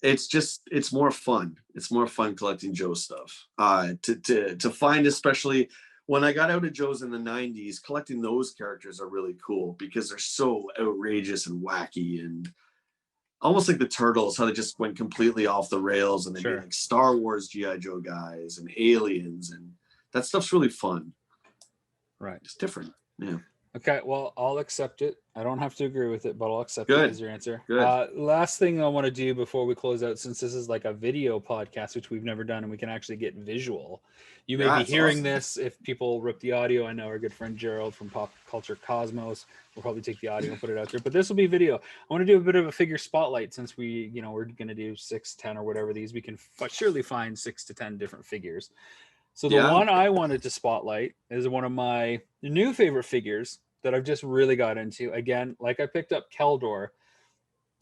it's more fun. It's more fun collecting Joe stuff. To find, especially when I got out of Joe's in the 90s, collecting those characters are really cool because they're so outrageous and wacky, and almost like the Turtles, how they just went completely off the rails, and they did like Star Wars G.I. Joe guys and aliens, and that stuff's really fun. Right. It's different. Yeah. Okay, well, I'll accept it. I don't have to agree with it, but I'll accept it as your answer. Good. Last thing I want to do before we close out, since this is like a video podcast, which we've never done, and we can actually get visual. You may be hearing this if people rip the audio. I know our good friend Gerald from Pop Culture Cosmos will probably take the audio and put it out there, but this will be video. I want to do a bit of a figure spotlight since we're going to do 6, 10 or whatever these. We can surely find 6 to 10 different figures. So the one I wanted to spotlight is one of my new favorite figures that I've just really got into. Again, like I picked up Keldor.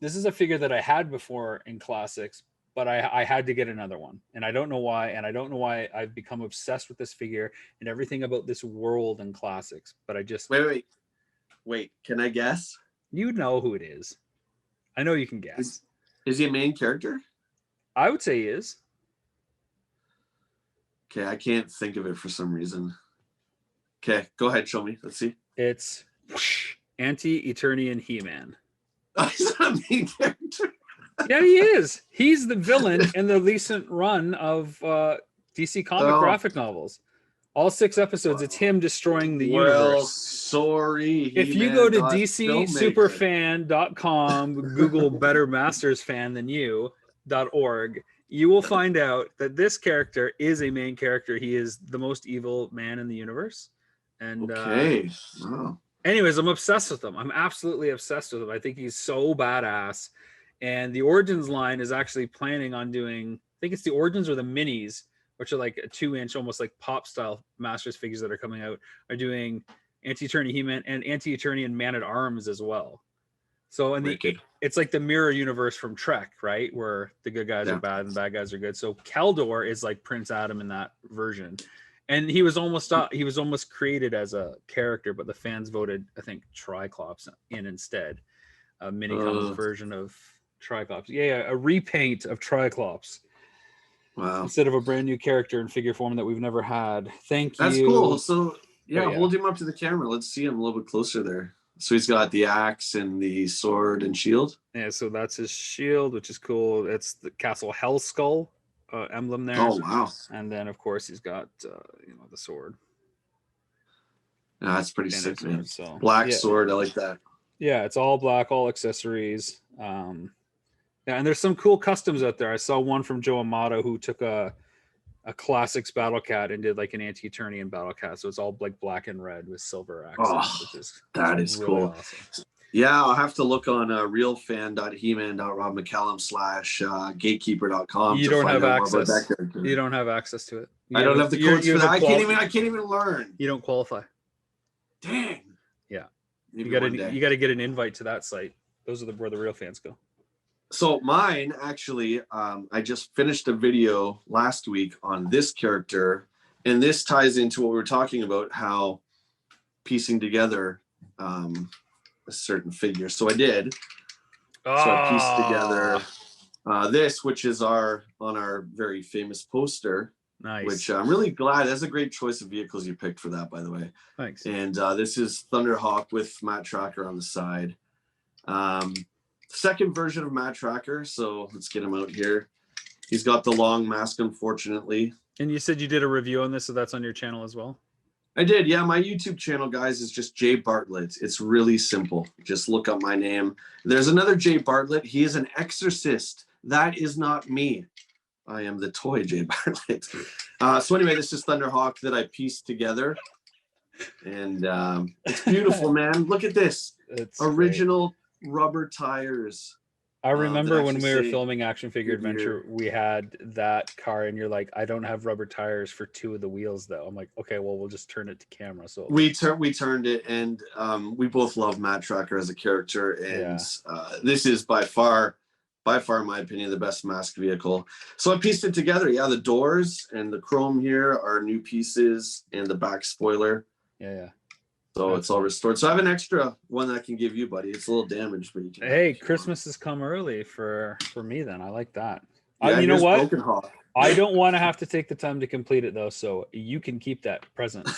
This is a figure that I had before in Classics, but I had to get another one. And I don't know why. And I don't know why I've become obsessed with this figure and everything about this world in Classics. But I just... Wait. Can I guess? You know who it is. I know you can guess. Is he a main character? I would say he is. Okay, I can't think of it for some reason. Okay, go ahead, show me. Let's see. It's Anti-Eternian He-Man. Oh, he's not a main character. Yeah, he is. He's the villain in the recent run of DC comic graphic novels. All 6 episodes, it's him destroying the universe. Well, sorry. If you go to DCSuperfan.com, Google Better Masters Fan Than You.org, you will find out that this character is a main character. He is the most evil man in the universe. And wow. Anyways, I'm obsessed with him. I'm absolutely obsessed with him. I think he's so badass. And the Origins line is actually planning on doing, I think it's the Origins or the Minis, which are like a 2-inch, almost like pop style Masters figures that are coming out, are doing Anti-Eternian He-Man and Anti-Eternian Man-at-Arms as well. So it's like the mirror universe from Trek, right? Where the good guys are bad and the bad guys are good. So Keldor is like Prince Adam in that version. And he was almost created as a character, but the fans voted, I think, Triclops in instead. A mini comic version of Triclops. Yeah, a repaint of Triclops. Wow. Instead of a brand new character in figure form that we've never had. Thank you. That's cool. So hold him up to the camera. Let's see him a little bit closer there. So he's got the axe and the sword and shield. Yeah, so that's his shield, which is cool. It's the Castle Hell Skull emblem there. Oh, wow. And then, of course, he's got the sword. Yeah, that's pretty sick, man. So, black sword. I like that. Yeah, it's all black, all accessories. And there's some cool customs out there. I saw one from Joe Amato who took a Classics Battle Cat and did like an Anti-Eternian Battle Cat. So it's all like black and red with silver accents, which is really cool. Awesome. Yeah, I'll have to look on realfan.heman.robmccallum/gatekeeper.com. You don't have access. You don't have access to it. I don't have the codes for that. I can't even learn. You don't qualify. Dang. Yeah. You got to get an invite to that site. Those are where the real fans go. So mine, actually, I just finished a video last week on this character, and this ties into what we were talking about, how piecing together a certain figure. So I did. So I pieced together this, which is on our very famous poster. Nice. Which I'm really glad. That's a great choice of vehicles you picked for that, by the way. Thanks. And this is Thunderhawk with Matt Tracker on the side. second version of Matt Tracker. So let's get him out here. He's got the long mask, unfortunately. And you said you did a review on this, so that's on your channel as well? I did, yeah. My YouTube channel, guys, is just Jay Bartlett. It's really simple. Just look up my name. There's another Jay Bartlett. He is an exorcist. That is not me. I am the toy Jay Bartlett. So anyway, this is Thunderhawk that I pieced together. And it's beautiful, man. Look at this. It's original rubber tires. I remember when we were filming Action Figure Adventure, we had that car, and you're like, I don't have rubber tires for 2 of the wheels, though. I'm like, okay, well, we'll just turn it to camera. So we turned it, and we both love Matt Tracker as a character, and this is by far, in my opinion, the best mask vehicle. So I pieced it together. Yeah, the doors and the chrome here are new pieces, and the back spoiler. Yeah. So it's all restored. So I have an extra one that I can give you, buddy. It's a little damaged, but you can. Hey, Christmas has come early for me. Then I like that. Yeah, you know what? I don't want to have to take the time to complete it though, so you can keep that present.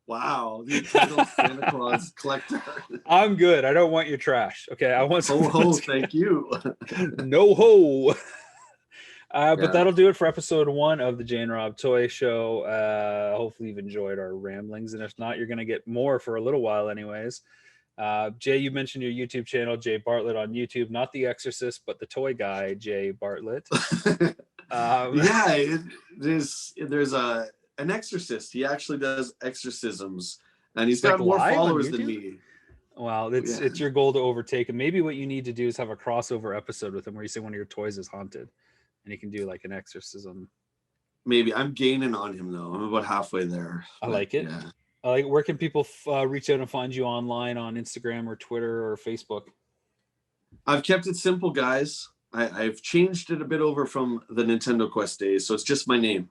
Wow, the Untitled Santa Claus collector. I'm good. I don't want your trash. Okay, I want some. Ho ho, thank you. No ho. But that'll do it for episode 1 of the Jay and Rob Toy Show. Hopefully you've enjoyed our ramblings, and if not, you're going to get more for a little while anyways. Jay, you mentioned your YouTube channel, Jay Bartlett on YouTube, not the Exorcist, but the toy guy, Jay Bartlett. There's an exorcist. He actually does exorcisms, and he's got more followers than me. Well, it's your goal to overtake him. Maybe what you need to do is have a crossover episode with him where you say one of your toys is haunted. And you can do like an exorcism. Maybe. I'm gaining on him though. I'm about halfway there. I like it. Yeah. Where can people reach out and find you online on Instagram or Twitter or Facebook? I've kept it simple, guys. I've changed it a bit over from the Nintendo Quest days, so it's just my name.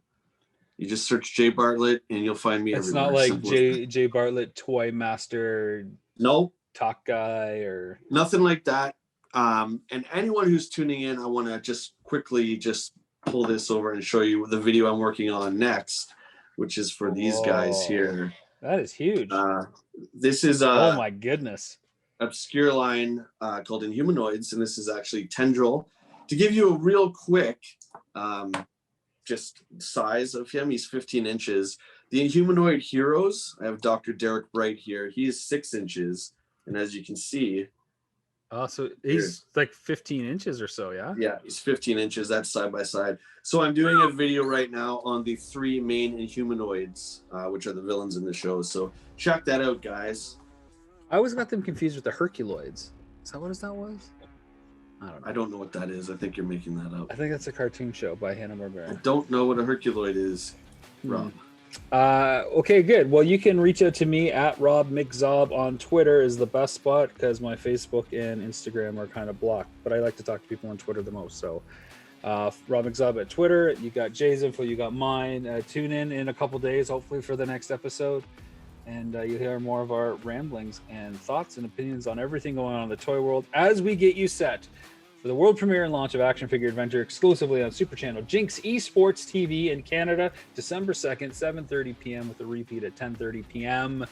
You just search Jay Bartlett and you'll find me everywhere. It's not like Jay Bartlett Toy Master. No. Talk guy or nothing like that. And anyone who's tuning in, I want to just quickly just pull this over and show you the video I'm working on next, which is for these guys here. That is huge. This is oh my goodness, obscure line called Humanoids, and this is actually Tendril. To give you a real quick just size of him, he's 15 inches. The Humanoid Heroes, I have Dr. Derek Bright here. He is 6 inches, and as you can see. So he's like 15 inches or so, yeah? Yeah, he's 15 inches. That's side by side. So I'm doing a video right now on the 3 main Inhumanoids, which are the villains in the show. So check that out, guys. I always got them confused with the Herculoids. Is that what that was? I don't know what that is. I think you're making that up. I think that's a cartoon show by Hanna-Barbera. I don't know what a Herculoid is, Rob. Okay, good. Well, you can reach out to me at Rob McZob on Twitter is the best spot because my Facebook and Instagram are kind of blocked, but I like to talk to people on Twitter the most. So Rob McZob at Twitter. You got Jay's info, you got mine. Tune in a couple days, hopefully for the next episode, and you'll hear more of our ramblings and thoughts and opinions on everything going on in the toy world as we get you set for the world premiere and launch of Action Figure Adventure exclusively on Super Channel Jinx Esports TV in Canada, December 2nd, 7:30 p.m. with a repeat at 10:30 p.m.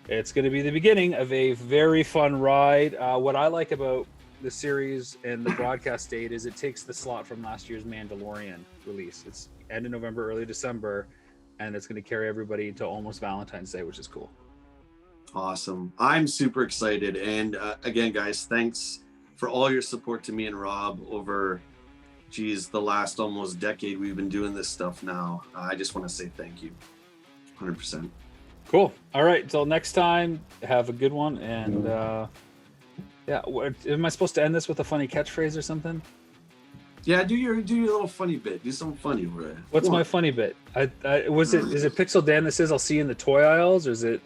It's going to be the beginning of a very fun ride. What I like about the series and the broadcast date is it takes the slot from last year's Mandalorian release. It's end of November, early December, and it's going to carry everybody until almost Valentine's Day, which is cool. Awesome. I'm super excited. And again, guys, thanks for all your support to me and Rob over, the last almost decade we've been doing this stuff now. I just want to say thank you. 100%. Cool. All right. Until next time, have a good one. And yeah, am I supposed to end this with a funny catchphrase or something? Yeah, do your little funny bit. Do something funny over there. What's my funny bit? Is it Pixel Dan that says I'll see you in the toy aisles, or is it?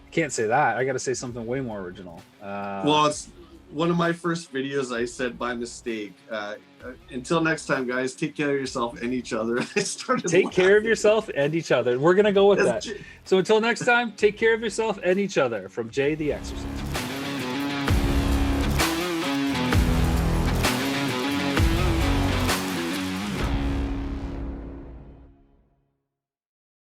I can't say that. I got to say something way more original. Well, it's one of my first videos I said by mistake. Until next time, guys, take care of yourself and each other. Take care of yourself and each other. We're going to go with that. So until next time, take care of yourself and each other. From Jay the Exorcist.